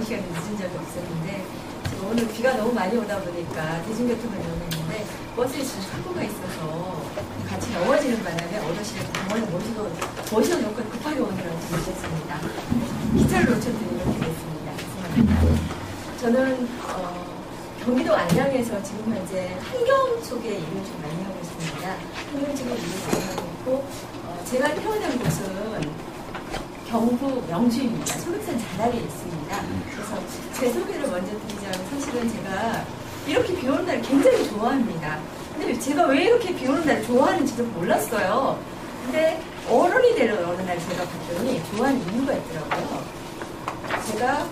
시간이 늦은 적이 없었는데 지금 오늘 비가 너무 많이 오다 보니까 대중교통을 이용했는데 버스에 지금 사고가 있어서 같이 넘어지는 바람에 어르신을 병원에 모셔놓고 급하게 오느라고 좀 늦었습니다. 기차를 놓쳤더니 이렇게 됐습니다. 죄송합니다. 저는 경기도 안양에서 지금 현재 환경 쪽에 일을 좀 많이 하고 있습니다. 환경 쪽에 일을 많이 하고 있고 제가 태어난 곳은 경북 영주입니다. 소백산 자락에 있습니다. 그래서 제 소개를 먼저 드리자면 사실은 제가 이렇게 비 오는 날 굉장히 좋아합니다. 근데 제가 왜 이렇게 비 오는 날 좋아하는지도 몰랐어요. 근데 어른이 되는 어느 날 제가 봤더니 좋아하는 이유가 있더라고요. 제가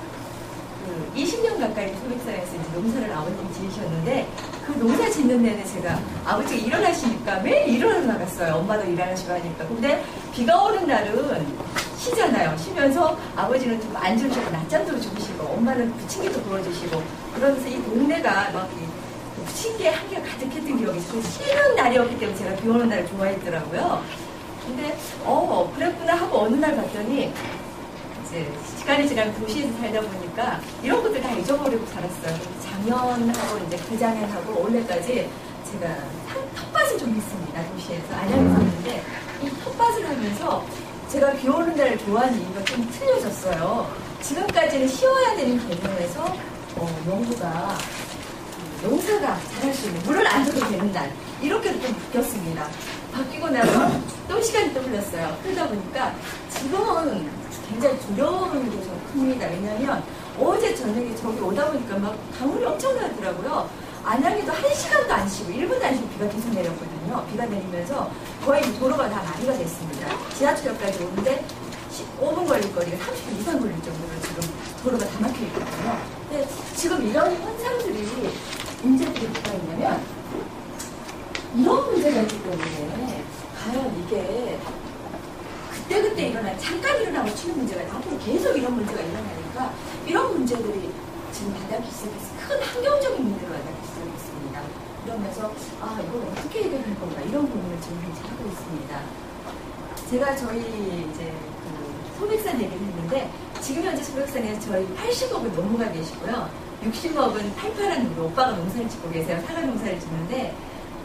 20년 가까이 소백산에서 이제 농사를 아버님이 지으셨는데 그 농사 짓는 내내 제가 아버지가 일어나시니까 매일 일어나 나갔어요. 엄마도 일하시고 하니까. 근데 비가 오는 날은 쉬잖아요. 쉬면서 아버지는 좀 안 주무시고 낮잠도 주무시고 엄마는 부침개도 구워주시고 그러면서 이 동네가 막 부침개 향기가 가득했던 기억이 있어요. 쉬는 날이었기 때문에 제가 비 오는 날을 좋아했더라고요. 근데 그랬구나 하고 어느 날 봤더니 이제 시간이 지나면 도시에서 살다 보니까 이런 것들 다 잊어버리고 살았어요. 작년하고 이제 그작년하고 올해까지 제가 텃밭을 좀 했습니다. 도시에서 안양에 샀는데 이 텃밭을 하면서 제가 비 오는 날을 좋아하는 이유가 좀 틀려졌어요. 지금까지는 쉬어야 되는 개념에서 농부가 농사가 잘할 수 있는 물을 안 줘도 되는 날 이렇게 좀 바뀌었습니다. 바뀌고 나서 또 시간이 또 흘렀어요. 그러다 보니까 지금은 굉장히 두려운 게 좀 큽니다. 왜냐하면 어제 저녁에 저기 오다 보니까 막 강물이 엄청나더라고요. 안양에도 1시간도 안 쉬고 1분도 안 쉬고 비가 계속 내렸거든요. 비가 내리면서 거의 도로가 다 마비가 됐습니다. 지하철역까지 오는데 15분 걸릴 거리가 30분 이상 걸릴 정도로 지금 도로가 다 막혀 있거든요. 근데 지금 이런 현상들이 문제들이 뭐가 있냐면 이런 문제가 있기 때문에 과연 이게 그때그때 일어나 잠깐 일어나고 치는 문제가 앞으로 계속 이런 문제가 일어나니까 이런 문제들이 지금 바닥이 시작해서 큰 환경적인 문제로 바닥이 시작했습니다. 그러면서 이걸 어떻게 해결할 건가 이런 고민을 지금 현재 하고 있습니다. 제가 저희 이제 소백산 얘기를 했는데 지금 현재 소백산에 저희 80억은 노무가 계시고요. 60억은 팔팔한 우리 오빠가 농사를 짓고 계세요. 사과 농사를 짓는데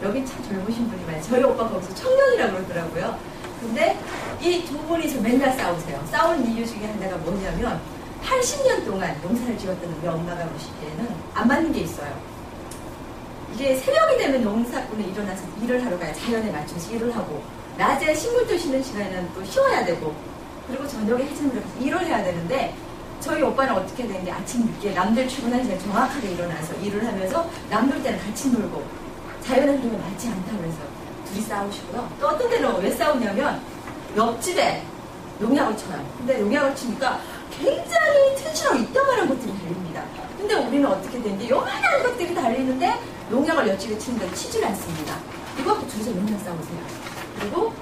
여기 참 젊으신 분이 많아요. 저희 오빠가 거기서 청년이라고 그러더라고요. 근데 이 두 분이서 맨날 싸우세요. 싸우는 이유 중에 하나가 뭐냐면 80년 동안 농사를 지었던 우리 엄마가 보시기에는 안 맞는 게 있어요. 이게 새벽이 되면 농사꾼이 일어나서 일을 하러 가요. 자연에 맞춰서 일을 하고 낮에 식물도 쉬는 시간에는 또 쉬어야 되고 그리고 저녁에 해진을 해서 일을 해야 되는데 저희 오빠는 어떻게 되는데 아침 늦게 남들 출근하는 시간 정확하게 일어나서 일을 하면서 남들 때는 같이 놀고 자연의 흐름에 맞지 않다고 해서 둘이 싸우시고요. 또 어떤 때는 왜 싸우냐면 옆집에 농약을 쳐요. 근데 농약을 치니까 굉장히 튼실하고 이따만한 것들이 달립니다. 근데 우리는 어떻게 되는데 요만한 것들이 달리는데 농약을 옆집에 치는데 치질 않습니다. 이거 둘이서 맨날 싸우세요. 그리고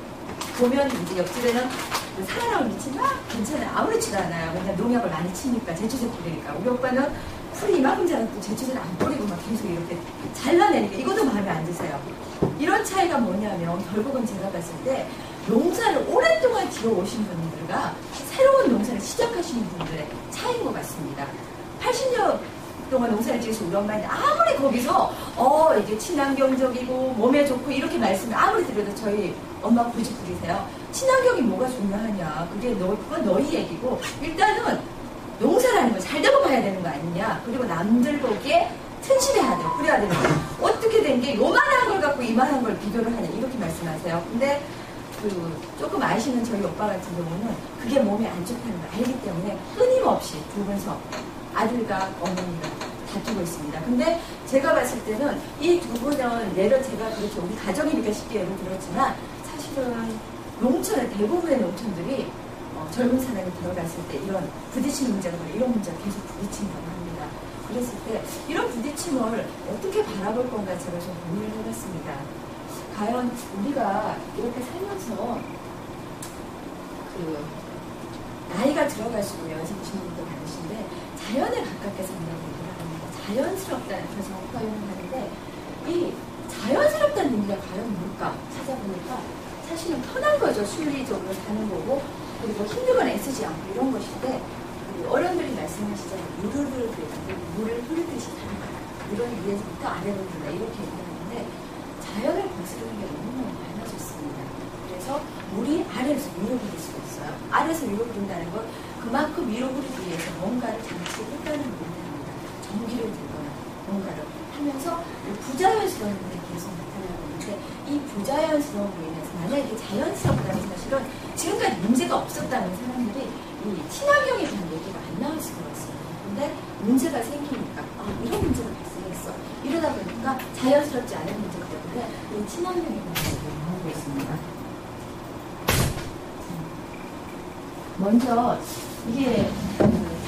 보면 이제 옆집에는 살아나올 밑이 막 괜찮아요. 아무렇지도 않아요. 왜냐면 농약을 많이 치니까 제초제 뿌리니까. 우리 오빠는 풀이 이만큼 자라도 제초제를 안 뿌리고 막 계속 이렇게 잘라내니까 이것도 마음에 안 드세요. 이런 차이가 뭐냐면 결국은 제가 봤을 때 농사를 오랫동안 지어오신 분들과 새로운 농사를 시작하시는 분들의 차이인 것 같습니다. 80년 동안 농사를 지어서 우리 엄마는 아무리 거기서 이게 친환경적이고 몸에 좋고 이렇게 말씀을 아무리 드려도 저희 엄마가 고집부리세요. 친환경이 뭐가 중요하냐. 그건 너희 얘기고 일단은 농사라는 걸 잘 되고 봐야 되는 거 아니냐. 그리고 남들 보기에 튼실해야 돼요. 그래야 되는 거예요. 어떻게 된 게 요만한 걸 갖고 이만한 걸 비교를 하냐. 이렇게 말씀하세요. 근데 조금 아시는 저희 오빠 같은 경우는 그게 몸에 안 좋다는 걸 알기 때문에 끊임없이 두 분서 아들과 어머니가 다투고 있습니다. 근데 제가 봤을 때는 이 두 분은 예를 제가 그렇게 우리 가정이니까 쉽게 예를 들었지만 사실은 농촌의 대부분의 농촌들이 젊은 사람이 들어갔을 때 이런 부딪히는 문제가 이런 문제가 계속 부딪힌다고 합니다. 그랬을 때 이런 부딪힘을 어떻게 바라볼 건가 제가 좀 고민을 해봤습니다. 과연 우리가 이렇게 살면서 나이가 들어갈수록 연세이신 분도 많으신데 자연에 가깝게 산다고 얘기를 합니다. 자연스럽다는 그래서 표현을 하는데 이 자연스럽다는 의미가 과연 뭘까 찾아보니까 사실은 편한 거죠. 순리적으로 사는 거고 그리고 힘들거나 애쓰지 않고 이런 것인데 어른들이 말씀하시잖아요. 물을 흐르듯이 사는 거라. 물은 위에서부터 아래로 흐른다. 이렇게 얘기하는데 자연을 거스르는 게 너무너무 많아졌습니다. 그래서 물이 아래에서 위로 흐를 수가 있어요. 아래에서 위로 흐른다는 건 그만큼 위로 흐르기 위해서 뭔가를 장치했다는 의미입니다. 전기를 들거나 뭔가를 하면서 부자연스러운 게 계속 나타나고 있는데 이 부자연스러움으로 인해서 만약에 자연스럽다는 사실은 지금까지 문제가 없었다는 사람들이 이 친환경에 대한 얘기가 안 나왔을 것 같습니다. 근데 문제가 생기니까 이런 문제가 발생했어. 이러다 보니까 자연스럽지 않은 문제가 때문에 이 친환경에 대한 얘기가 나오고 있습니다. 먼저 이게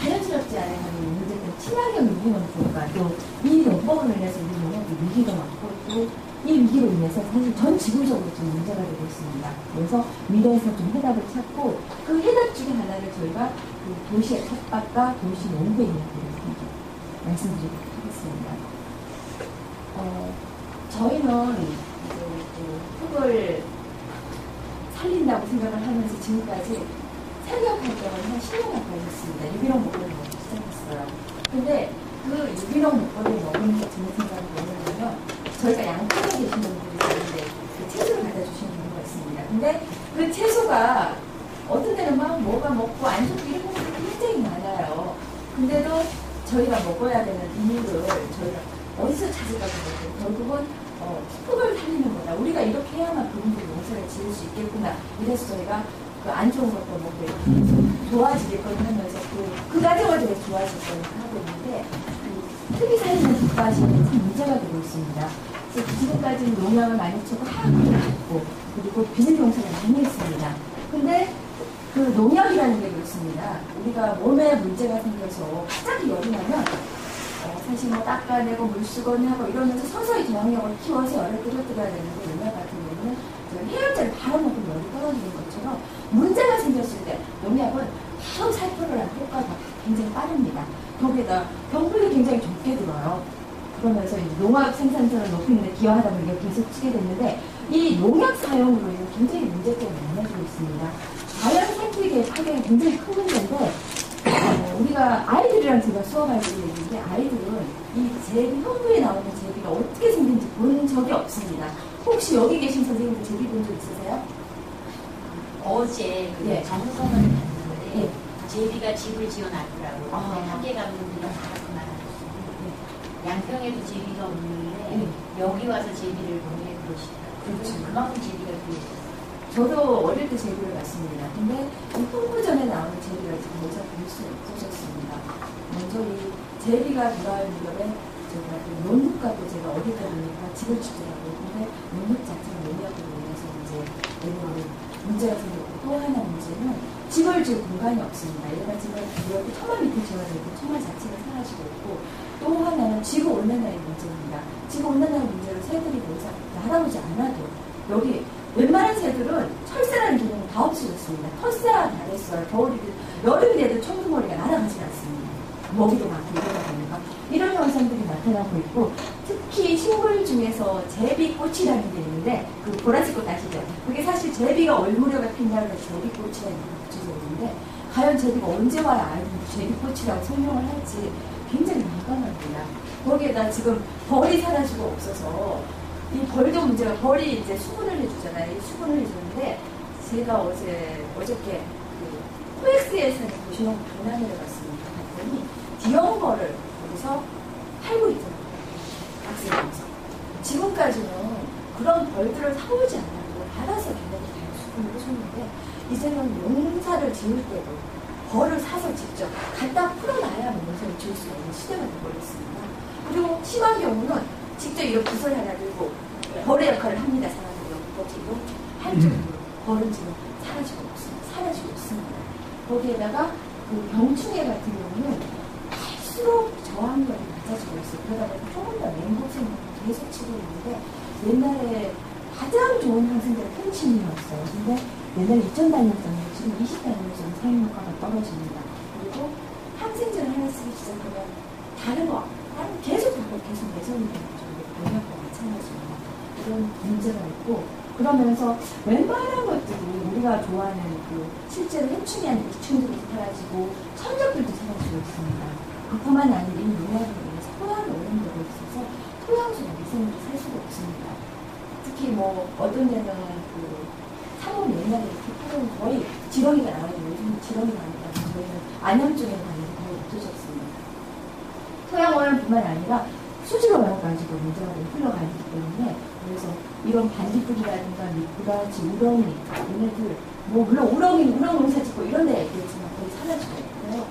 자연스럽지 않은 문제들 친환경 위기는 뭘까? 또 이 농법으로 인해서 우리 농업이 위기가 많고 또 이 위기로 인해서 사실 전 지구적으로 좀 문제가 되고 있습니다. 그래서 미래에서 좀 해답을 찾고 그 해답 중에 하나를 저희가 그 도시의 텃밭과 도시 농부의 이야기를 말씀드리도록 하겠습니다. 저희는 이제 흙을 살린다고 생각을 하면서 지금까지 산업 활동을 한 10년 가까이 했습니다. 유기농 목걸이 먹기 시작했어요. 근데 그 유기농 목걸이 먹으면서 드는 생각이 뭐냐면 저희가 양평에 계신 분들이 있는데 그 채소를 갖다 주시는 경우가 있습니다. 근데 그 채소가 어떤 때는 막 뭐가 먹고 안 좋고 이런 것들이 굉장히 많아요. 근데도 저희가 먹어야 되는 이유를 저희가 어디서 찾을까 보면 결국은 흙을 살리는 거다. 우리가 이렇게 해야만 그분들이 농사를 지을 수 있겠구나. 이래서 저희가 그 안 좋은 것도 먹고 이렇게 좋아지겠거든 하면서 그 과정을 되게 좋아지겠거든 하고 있는데 흙이 살리는 흙밭이 참 문제가 되고 있습니다. 그래서 지금까지는 농약을 많이 치고 화학을 했고 그리고 비닐 농사를 많이 했습니다. 근데 그 농약이라는 게 그렇습니다. 우리가 몸에 문제가 생겨서 갑자기 열이 나면 사실 뭐 닦아내고 물 쓰거나 하고 이러면서 서서히 저항력을 키워서 열을 끌어들여야 되는데 농약 같은 경우는 해열제를 바로 먹으면 열이 떨어지는 것처럼 문제가 생겼을 때 농약은 바로 살포를 하는 효과가 굉장히 빠릅니다. 거기에다 병풀이 굉장히 적게 들어요. 그러면서 농약 생산성을 높이는 데 기여하다 보니까 계속 치게 됐는데 이 농약 사용으로 인해 굉장히 문제점이 많아지고 있습니다. 자연 생태계의 파괴가 굉장히 큰 문제인데 우리가 아이들이랑 제가 수업할 때 얘기인데 아이들은 이 제비, 형부에 나오는 제비가 어떻게 생긴지 본 적이 없습니다. 혹시 여기 계신 선생님들 제비 본 적 있으세요? 어제 예. 정성을 갔는데 예. 제비가 집을 지어놨더라고요. 아. 함께 감독들은 다 그만하셨어요. 양평에도 제비가 없는데 예. 여기 와서 제비를 보내 그러시더라고요. 그렇죠. 그만큼 제비가 귀해요. 저도 어릴 때 제비를 봤습니다. 근데 이 홍보전에 나오는 제비가 지금 여기서 볼 수 없으셨습니다. 먼저 이 제비가 돌아올 무렵에 제가 논둑과도 제가 어디 가 보니까 집을 주더라고요. 근데 논둑 자체가 농약으로 인해서 이제 내년에 문제가 생겼고 또 하나 문제는 집을 줄 공간이 없습니다. 얘가 지금 이렇게 처마 밑에 지어야 되고 처마 자체가 사라지고 있고 또 하나는 지구 온난화의 문제입니다. 지구 온난화의 문제로 새들이 여기서 날아오지 않아도 여기 웬만한 새들은 철새라는 개념이 다 없어졌습니다. 텃새가 다 됐어요. 여름이 돼도 청두머리가 날아가지 않습니다. 먹이도 많고 이러다 보니까 이런 현상들이 나타나고 있고 특히 식물 중에서 제비꽃이라는 게 있는데 그 보라색 꽃 아시죠? 그게 사실 제비가 얼무려가 핀다고 해서 제비꽃이라는 게 붙여져 있는데 과연 제비가 언제 와야 아이들이 제비꽃이라고 설명을 할지 굉장히 난감합니다. 거기에다 지금 벌이 사라지고 없어서 이 벌도 문제가 벌이 이제 수분을 해주잖아요. 이 수분을 해주는데 제가 어저께 그 코엑스에 사는 도시농 강남에 갔습니다. 봤더니 디형벌을 거기서 팔고 있더라고요. 학생에서. 지금까지는 그런 벌들을 사오지 않아도 알아서 걔네들이 다 수분을 해줬는데 이제는 농사를 지을 때도 벌을 사서 직접 갖다 풀어놔야만 농사를 지을 수가 있는 시대가 되어버렸습니다. 그리고 심한 경우는 직접 이렇게 구설 하나 들고 벌의 역할을 합니다. 사람들이 버티고 한쪽으로 벌은 지금 사라지고 있습니다. 거기에다가 그 병충해 같은 경우는 갈수록 저항력이 낮아지고 있어요. 그러다 보니 조금 더 맹독생물이 계속 치고 있는데 옛날에 가장 좋은 항생제가 펜치닌이었어요. 근데 옛날에 2000단위였잖아요. 지금 20단위에서 사용 효과가 떨어집니다. 그리고 항생제를 하나 쓰기 시작하면 다른 계속 내성이 되는 쪽에 농약과 마찬가지입니다. 이런 문제가 있고 그러면서 웬만한 것들이 우리가 좋아하는 그 실제로 해충이 아닌 이충들도 사라지고 천적들도 사라지고 있습니다. 그뿐만 아니라 이 농약으로 인해서 토양이 오염되고 있어서 토양수나 미생물이 살 수가 없습니다. 특히 뭐 어떤 데는 그 3월 옛날에 토양은 거의 지렁이가 나와요. 요즘 지렁이가 아니라 저희는 안양 쪽에 가는데 거의 없어졌습니다. 토양 오염뿐만 아니라 수질 오염 가지고 문제가 흘러가기 때문에 그래서 이런 반딧불이라든가 미꾸라지, 우렁이 얘네들 뭐 물론 우렁이 우렁 농사 짓고 이런 데 있겠지만 거의 사라지고 있고요.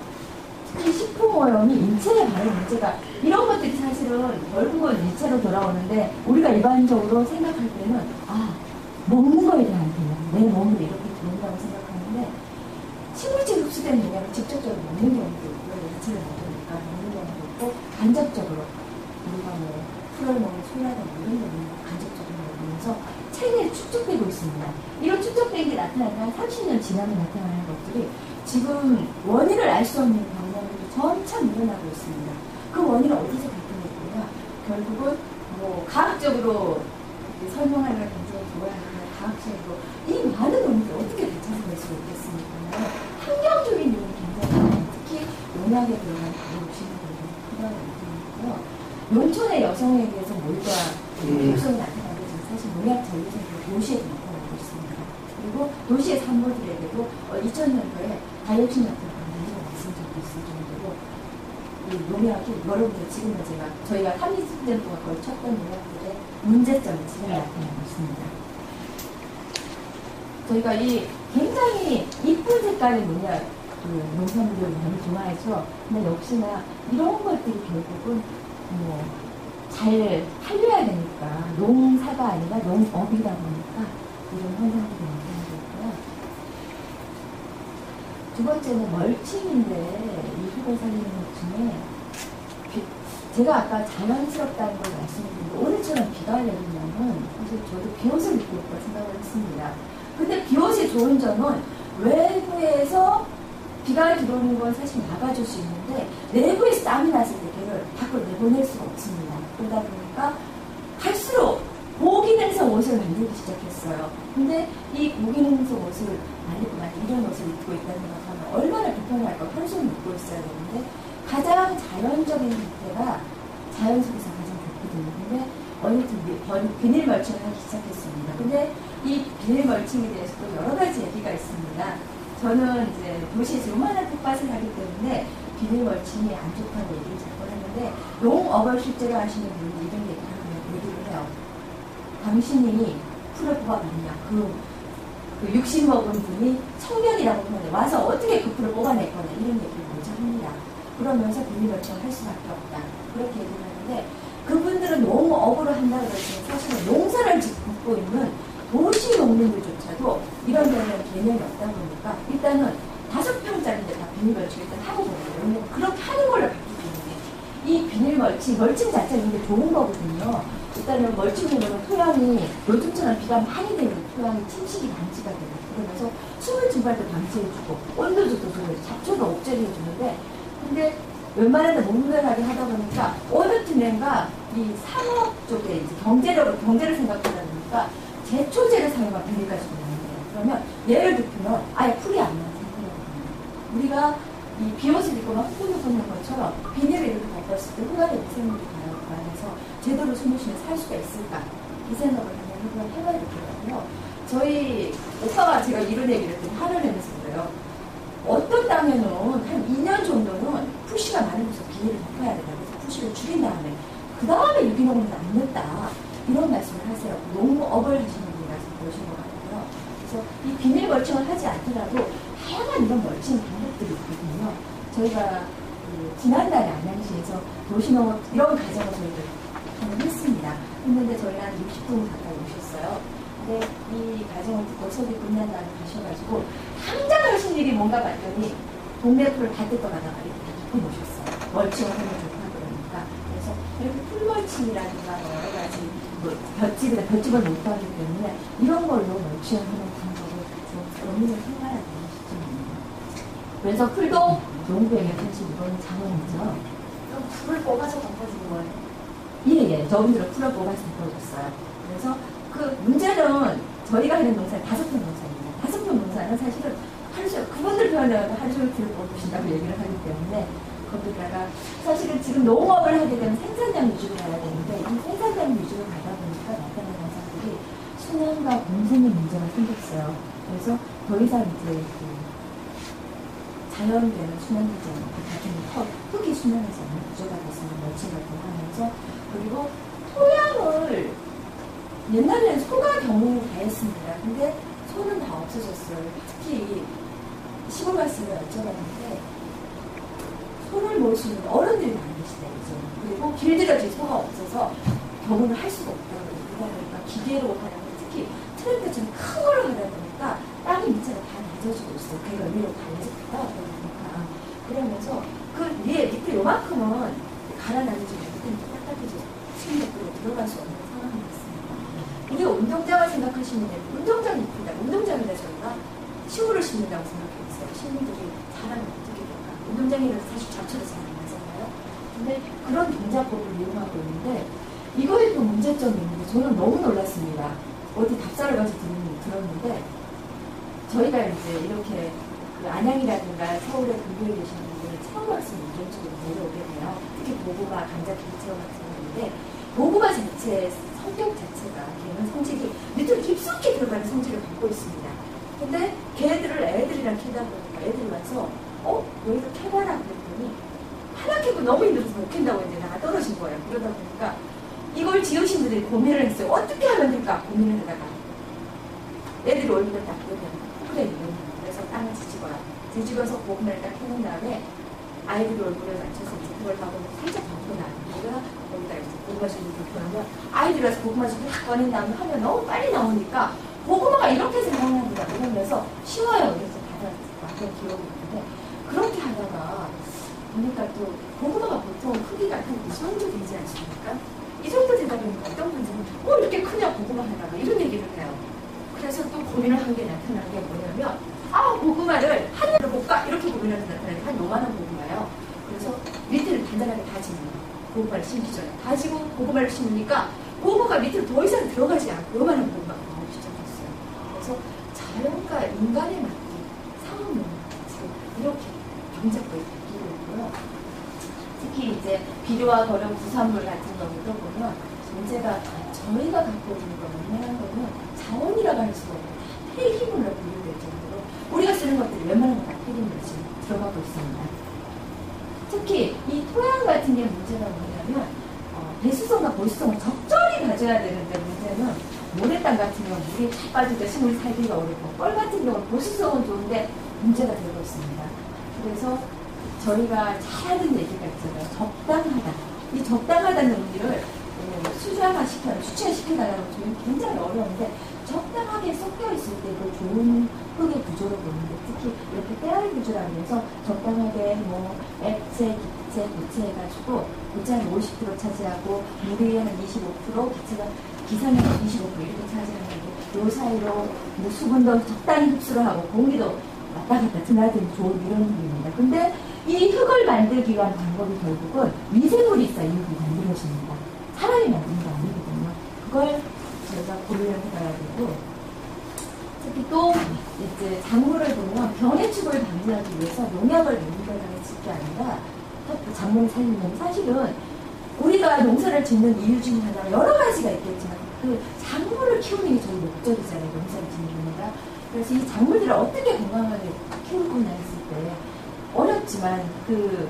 특히 식품 오염이 인체에 바로 문제가 이런 것들이 사실은 결국은 인체로 돌아오는데 우리가 일반적으로 생각할 때는 먹는 거에 대한 개념 내 몸으로 이렇게 들어온다고 생각하는데 식물질 흡수된 영양을 직접적으로 먹는 경우도 있고요. 인체를 먹으니까 먹는 경우도 있고 간접적으로 우리가 뭐 풀을 먹는 소라든가 이런 거는 간접적으로 먹으면서 체내에 축적되고 있습니다. 이런 축적된 게 나타나니까 30년 지나면 나타나는 것들이 지금 원인을 알 수 없는 병명들이 점차 늘어나고 있습니다. 그 원인은 어디서 발견했고요? 결국은 뭐 과학적으로 설명하는 걸 굉장히 좋아하는 과학적으로 이 많은 원인을 어떻게 되찾아낼 수 있겠습니까? 환경적인 요인이 굉장히 많아요. 특히 농약에 들어간 오시는 분들이 필요한 원인이고요. 농촌의 여성에 대해서 몰과 독성이 나타나고 있는 사실 농약 전리생도 도시에도 나타나고 있습니다. 그리고 도시의 산모들에게도 2000년도에 다이옥신 같은 문제가 있은 적도 있을 정도로 이 농약이 여러분들 지금 저희가 30년 동안 걸쳤던 농약들의 문제점이 지금 나타나고 있습니다. 저희가 이 굉장히 이쁜 색깔의 농약 농산물을 많이 좋아해서 근데 역시나 이런 것들이 결국은 잘 살려야 되니까 농사가 아니라 농업이다 보니까 이런 현상들이 나타나고 있고요. 두 번째는 멀칭인데 이 흙을 살리는 것 중에 제가 아까 자연스럽다는 걸 말씀드렸는데 오늘처럼 비가 내리면은 사실 저도 비옷을 입고 올 거라 생각을 했습니다. 근데 비옷이 좋은 점은 외부에서 비가 들어오는 건 사실 막아줄 수 있는데 내부에서 땀이 났을 때 걔를 밖으로 내보낼 수가 없습니다. 그러다 보니까 갈수록 고기능성 옷을 만들기 시작했어요. 근데 이 고기능성 옷을 만들고 이런 옷을 입고 있다는 걸 하면 얼마나 불편할까. 하루 종일 입고 있어야 되는데 가장 자연적인 형태가 자연 속에서 가장 좋거든요. 근데 어느 틈 비닐 멀칭을 하기 시작했습니다. 근데 이 비닐 멀칭에 대해서도 여러 가지 얘기가 있습니다. 저는 이제 도시에서 요만한 텃밭을 하기 때문에 비닐 멀칭이 안 좋다고 얘기를 자꾸 하는데 농업을 실제로 하시는 분이 이런 얘기를 해요. 당신이 풀을 뽑아봤냐? 그 육식 먹은 분이 청년이라고 하는데 와서 어떻게 그 풀을 뽑아낼 거냐 이런 얘기를 먼저 합니다. 그러면서 비닐 멀칭을 할 수밖에 없다. 그렇게 얘기를 하는데 그분들은 농업으로 한다고 해서 사실은 농사를 짓고 있는 도시 농민들조차도 이런 데는 개념이 없다 보니까 일단은 5평짜리인데 다 비닐 멀칭 일단 하고 보거든요. 왜냐면 그렇게 하는 걸로 봤기 때문에 이 비닐 멀칭 자체가 굉장히 좋은 거거든요. 일단은 멀칭으로는 토양이 요즘처럼 비가 많이 되면 토양이 침식이 방지가 돼요. 그러면서 수분 증발도 방지해주고 온도 조절도 잡초도 억제를 해주는데 근데 웬만하면 몽글하게 하다 보니까 어느 틈엔가 이 산업 쪽에 이제 경제를 생각하다 보니까 제초제를 사용한 비닐 가지고 있는데 그러면 예를 들면 아예 풀이 안 나는 상태거든요. 우리가 이 비옷을 입고 막 흙을 것처럼 비닐을 이렇게 덮었을 때 흙안에 미생물이 가서 제대로 숨을 쉬면 살 수가 있을까 이 생각을 한번 해봐야 되겠고요. 저희 오빠가 제가 이런 얘기를 했더니 화를 내면서 그래요. 어떤 땅에는 한 2년 정도는 푸시가 많은 곳에서 비닐을 덮어야 된다. 그래서 푸시를 줄인 다음에 그 다음에 유기농으로 남는다. 이런 말씀을 하세요. 농업을 하시는 분이라서 그러신 것 같고요. 그래서 이 비닐 멀칭을 하지 않더라도 다양한 이런 멀칭 방법들이 있거든요. 저희가 지난달에 안양시에서 도시농업 이런 가정을 저희가 했습니다. 했는데 저희가 한 60분 가까이 오셨어요. 근데 이 가정을 듣고 속이 끝난다고 하셔가지고 당장 하신 일이 뭔가 봤더니 동네 풀을 다 뜯어가다가 이렇게 다 입고 오셨어요. 멀칭을 하면 좋다 그러니까. 그래서 이렇게 풀멀칭이라든가 여러 가지 볏집을 못 하기 때문에 이런 걸로 멀칭을 하는 방법을 좀 고민을 해봐야 되는 시점입니다. 그래서 풀도 농부에게 사실 이건 자원이죠. 그럼 풀을 뽑아서 덮어주는 거예요? 예. 저분들은 풀을 뽑아서 덮어줬어요. 그래서 그 문제는 저희가 하는 농사는 5편 농사입니다. 5편 농사는 사실은 하루 종일 그분들 표현하고 하루 종일 들어보신다고 얘기를 하기 때문에 거기다가 사실은 지금 농업을 하게 되면 생산량 위주로 가야 되는데 이 생산량 위주로 가다 보니까 나타나는 현상들이 순환과 공생의 문제가 생겼어요. 그래서 더 이상 이제 그 자연계는 순환되지 않고 같은 흙이 순환하지 않는 구조가 됐으면 멀칭 같은 거 하면서 그리고 토양을 옛날에는 소가 경영을 다 했습니다. 근데 소는 다 없어졌어요. 특히 시골 갔을 때 여쭤봤는데 소를 모시는 어른들이 많이 계시다 이제. 그리고 길들여진 소가 없어서 경영을 할 수가 없다고 그러니까 기계로 하는 특히 트랙터처럼 큰 걸로 하다 보니까 땅이 밑에가 다 낮아지고 있어요. 걔가 위로 달려서 갔다 왔다 보니까 그러면서 그 위에 밑에 요만큼은 갈아놔야지 밑에 딱딱해져 수입력으로 들어갈 수 없는 상황이 있습니다. 우리가 운동장을 생각하시면 돼요. 운동장이 있습니다. 운동장에다 저희가 식물을 심는다고 생각해보세요. 식물들이 자라면 어떻게 될까? 운동장이라서 사실 잡초도 잘 안 나잖아요. 근데 그런 동작법을 이용하고 있는데 이거에 또 문제점이 있는데 저는 너무 놀랐습니다. 어디 답사를 가서 들었는데 저희가 이제 이렇게 그 안양이라든가 서울에 근교에 계신 분들은 체험학습 이런 쪽으로 내려오게 돼요. 특히 고구마, 감자, 키위 체험 같은 건데 고구마 자체 성격 자체가 걔는 성질이 밑으로 깊숙이 들어가는 성질을 갖고 있습니다. 근데 걔들을 애들이랑 캐다 보니까 애들이 와서 여기서 캐봐라 그랬더니 하나 캐고 너무 힘들어서 못 캔다고 했는데 나가 떨어진 거예요. 그러다 보니까 이걸 지으신 분들이 고민을 했어요. 어떻게 하면 될까 고민을 하다가 애들이 얼굴을 딱 보면 포크레인 그래서 땅을 뒤집어서 고구마를 딱 해놓은 다음에 아이들이 얼굴에 맞춰서 이제 그걸 하고 살짝 덮고 나니까 거기다 이제 고구마 즙을 덮어놓으면 아이들이 와서 고구마 즙을 딱 꺼낸 다음에 하면 너무 빨리 나오니까 고구마가 이렇게 자라는구나 이러면서 쉬워요. 그래서 받았던 기억이 있는데 그렇게 하다가 보니까 또 고구마가 보통 크기가 한 이 정도 되지 않습니까? 이 정도 되다 보니까 어떤 분들은 이렇게 크냐 고구마 하나가 이런 얘기를 해요. 그래서 또 고민을 한 게 나타난 게 뭐냐면 고구마를 하늘로 볶아 이렇게 고민해서 나타나는 한 요만한 고구마예요. 그래서 밑에를 단단하게 다지는 고구마를 심기 전에 다지고 고구마를 심으니까 고구마가 밑으로 더 이상 들어가지 않고 요만한 고구마가 나오기 시작했어요. 그래서 자연과 인간의 맞기 상황을 이렇게 경작법이 바뀌고 있고요. 특히 이제 비료와 거름 부산물 같은 경우도 보면 문제가 저희가 갖고 있는 거 웬만한 거는 자원이라고 할 수가 없는 폐기물로 분류될 정도로 우리가 쓰는 것들이 웬만한 건 다 폐기물로 지금 들어가고 있습니다. 특히 이 토양 같은 게 문제가 뭐냐면 배수성과 보수성을 적절히 가져야 되는데 문제는 모래땅 같은 경우는 물이 잘 빠질 때 식물이 살기가 어렵고 뻘 같은 경우는 보수성은 좋은데 문제가 되고 있습니다. 그래서 저희가 잘하는 얘기가 있잖아요. 적당하다. 이 적당하다는 의미를 수치화시켜달라고 저희는 굉장히 어려운데 적당하게 섞여 있을 때 그 좋은 흙의 구조를 보는데 특히 이렇게 때라리 구조라고 해서 적당하게 액체, 기체, 고체 해가지고 고체는 50% 차지하고 물이 한 25%, 기산은 25% 이렇게 차지하는 거고 요 사이로 수분도 적당히 흡수를 하고 공기도 왔다 갔다 드나드는 좋은 이런 흙입니다. 근데 이 흙을 만들기 위한 방법이 결국은 미생물이 있어야 이 흙이 만들어집니다. 사람이 만드는 게 아니거든요. 그걸 저희가 고려를 해봐야 되고 특히 또 이제 작물을 보면 병해충을 방지하기 위해서 농약을 농가에 짓게 아니라 작물을 살리면 사실은 우리가 농사를 짓는 이유 중에 하나가 여러 가지가 있겠지만 그 작물을 키우는 게 저희 목적이잖아요. 농사를 짓는 거가. 그래서 이 작물들을 어떻게 건강하게 키울 거냐 했을 때 어렵지만 그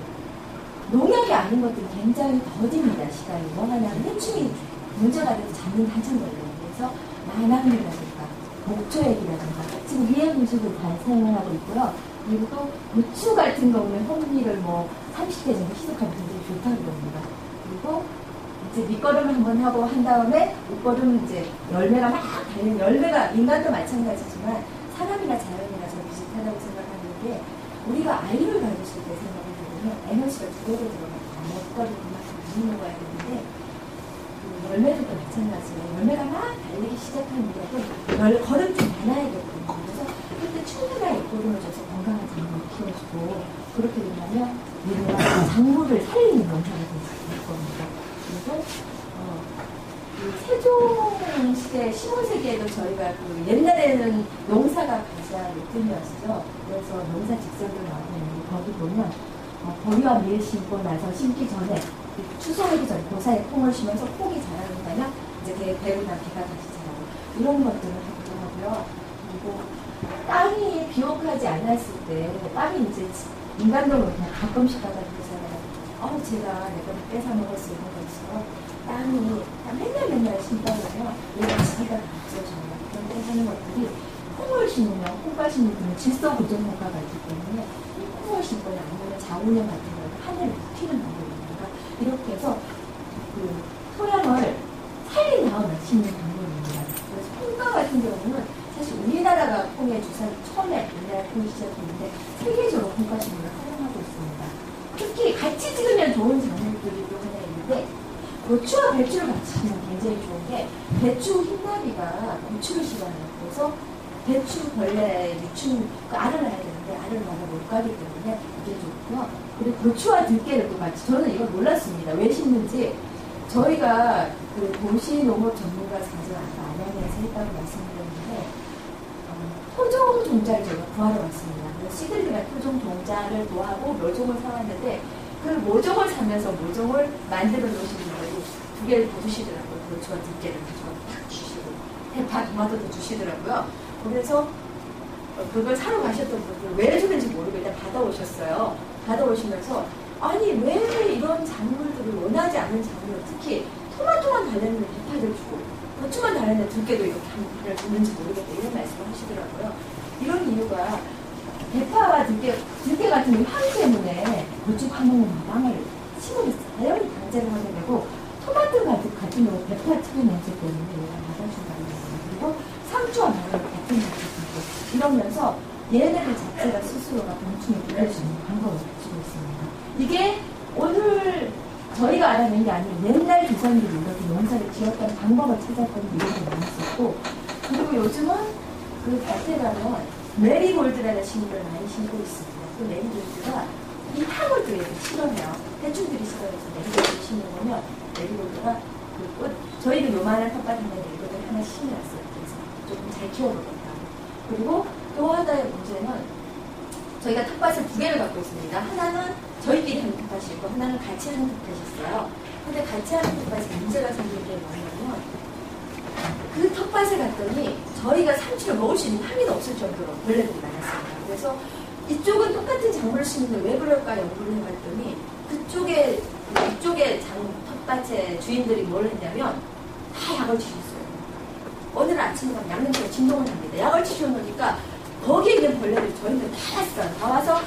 농약이 아닌 것들이 굉장히 더딥니다. 시간이 뭐 하냐면 해충이 문제가 돼서 잡는 한참 걸려요. 그래서 마남이라든가 목초액이라든가 지금 위에 음식을 잘 사용을 하고 있고요. 그리고 또 고추 같은 경우는 현미를 30대 정도 희석하면 굉장히 좋다고 그럽니다. 그리고 이제 밑거름을 한번 하고 한 다음에 밑거름은 이제 열매가 막 달린 열매가 인간도 마찬가지지만 사람이나 자연이나 저 비슷하다고 생각하는 게 우리가 아이를 가르칠 때 생각을 해보면 에너지가 두 배로 들어갑니다. 먹거리를 그만큼 많이 먹어야 되는데 열매들도 마찬가지예요. 열매가 막 달리기 시작하는 게 걸음 좀 많아야겠거든요. 그래서 그때 충분한 입고름을 줘서 건강한 작물을 키워주고 그렇게 된다면 우리가 작물을 살리는 농사가 될 겁니다. 그리고 이 세종 시대, 15세기에도 저희가 그 옛날에는 농사가 가장 예쁨이었죠. 그래서 농사 직설도 나오고 있는데 거기 보면 보리와 밀 심고 나서 심기 전에 추수하기 전에 고사에 콩을 심어서 콩이 자라는다면 이제 배고 난 비가 다시 자라고 이런 것들을 하기도 하고요. 그리고 땅이 비옥하지 않았을 때 땅이 이제 인간적으로 그냥 가끔씩 가다 그러잖아요. 제가 내가 뺏어 먹을 수 있는 것처럼 땅이 맨날 심다 보면 얘가 지기가 없어져요. 그런데 하는 것들이 콩을 심으면 콩과 심으면 질소 고정 효과가 있기 때문에 이 콩을 심거나 아니면 자운형 같은 걸 하늘을 튀는 방법입니다. 이렇게 해서 그 토양을 살린 다음에 심는 방법입니다. 그래서 콩과 같은 경우는 사실 우리나라가 콩의 주사를 처음에 우리나라 콩이 시작했는데 세계적으로 콩과 심을 활용하고 있습니다. 특히 같이 찍으면 좋은 작물들이 또 하나 있는데 고추와 배추를 같이 하면 굉장히 좋은 게 배추 흰나비가 고추를 싫어해요. 그래서 배추 벌레 유충 알을 낳아야 되는데 알을 낳아 못 가기 때문에 이게 좋고요. 그리고 고추와 들깨를 또 같이 저는 이걸 몰랐습니다. 왜 심는지 저희가 그 도시 농업 전문가 사전 아까 안양에서 했다고 말씀드렸는데 토종 종자를 저희가 구하러 왔습니다. 그래서 시들리가 토종 종자를 구하고 묘종을 사왔는데 그 모종을 사면서 모종을 만들어 놓으신 분들이 두 개를 더 주시더라고요. 고추와 들깨를 가져가 딱 주시고 대파, 토마토도 주시더라고요. 그래서 그걸 사러 가셨던 분들 왜 주는지 모르고 일단 받아오셨어요. 받아오시면서 아니 왜 이런 작물들을 원하지 않는 작물을 특히 토마토만 달랬는데 대파를 주고 고추만 달랬는데 들깨도 이렇게 한를 주는지 모르겠다 이런 말씀을 하시더라고요. 이런 이유가 대파와 들깨 같은 경우 향 때문에 고추 파먹는 마방을 심으면 자연히 강제를 하게 되고 토마토 같은 경우 대파 특유 냄새 때문에 얘가 받아준다는 거예요. 그리고 상추와 마늘 같은 맛이 있고 이러면서 얘네들 자체가 스스로가 병충해 보낼 수 있는 방법을 가지고 있습니다. 이게 오늘 저희가 알아낸 게 아니고 옛날 조상들이 이렇게 농사를 지었던 방법을 찾았던 이유도 많았었고 그리고 요즘은 그 밭에 가면 메리골드라는 식물을 많이 심고 있습니다. 그 메리골드가 이 탕을 되게 싫어해요. 대충들이 싫어해서 메리골드를 심는 거면 메리골드가 그 꽃, 저희는 요만한 텃밭인데 메리골드를 하나 심어놨어요. 그래서 조금 잘 키워보겠다. 그리고 또 하나의 문제는 저희가 텃밭을 두 개를 갖고 있습니다. 하나는 저희끼리 하는 텃밭이 있고 하나는 같이 하는 텃밭이 있어요. 근데 같이 하는 텃밭에 문제가 생긴 게 뭐냐면 그 텃밭에 갔더니 저희가 상추를 먹을 수 있는 환경이 없을 정도로 벌레들이 많았습니다. 그래서 이쪽은 똑같은 작물을 심는데 왜 그럴까 연구를 해봤더니 이쪽에 텃밭의 주인들이 뭘 했냐면 다 약을 치셨어요. 오늘 아침에 가면 양념치가 진동을 합니다. 약을 치셔놓으니까 거기에 있는 벌레들이 저희는 다 왔어요. 다 와서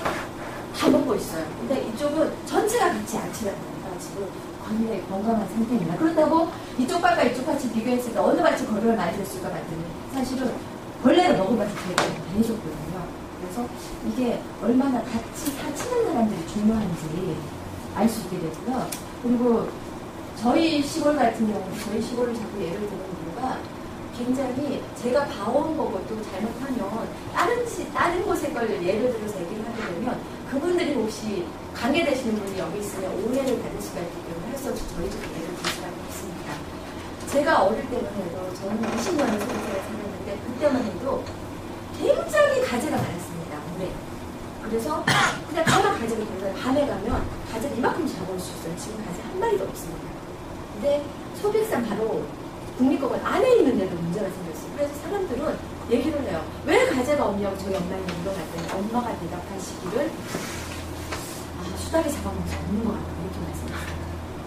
다 먹고 있어요. 근데 이쪽은 전체가 같이 안 치다 보니까 지금 굉장히 건강한 상태입니다. 그렇다고 이쪽 밭과 이쪽 밭을 비교했을 때 어느 밭이 거리를 많이 줬을까 봤더니 사실은 벌레를 먹은 밭이 되게 많이 줬거든요. 그래서 이게 얼마나 같이 사치는 사람들이 중요한지 알 수 있게 됐고요. 그리고 저희 시골 같은 경우는 저희 시골을 자꾸 예를 드는 이유가 굉장히 제가 봐온 거것도 잘못하면 다른 곳의 걸 예를 들어서 얘기를 하게 되면 그분들이 혹시 관계되시는 분이 여기 있으면 오해를 받을 수가 있기 때문에 할 수 없이 저희 집 예를 들 수밖에 없습니다. 제가 어릴 때만 해도 저는 20년을 서울에 살았는데 그때만 해도 굉장히 가재가 많았습니다. 물에. 그래서 그냥 가만 가재를 돌다가 밤에 가면 가재를 이만큼 잡아올 수 있어요. 지금 가재 한 마리도 없습니다. 근데 소백산 바로 국립공원 안에 있는데도 문제가 생겼어요. 그래서 사람들은 얘기를 해요. 왜 가재가 없냐고 저희 엄마한테 물어봤더니 엄마가 대답하시기를 수달이 잡아먹어서 없는 것 같다 이렇게 말씀하셨어요.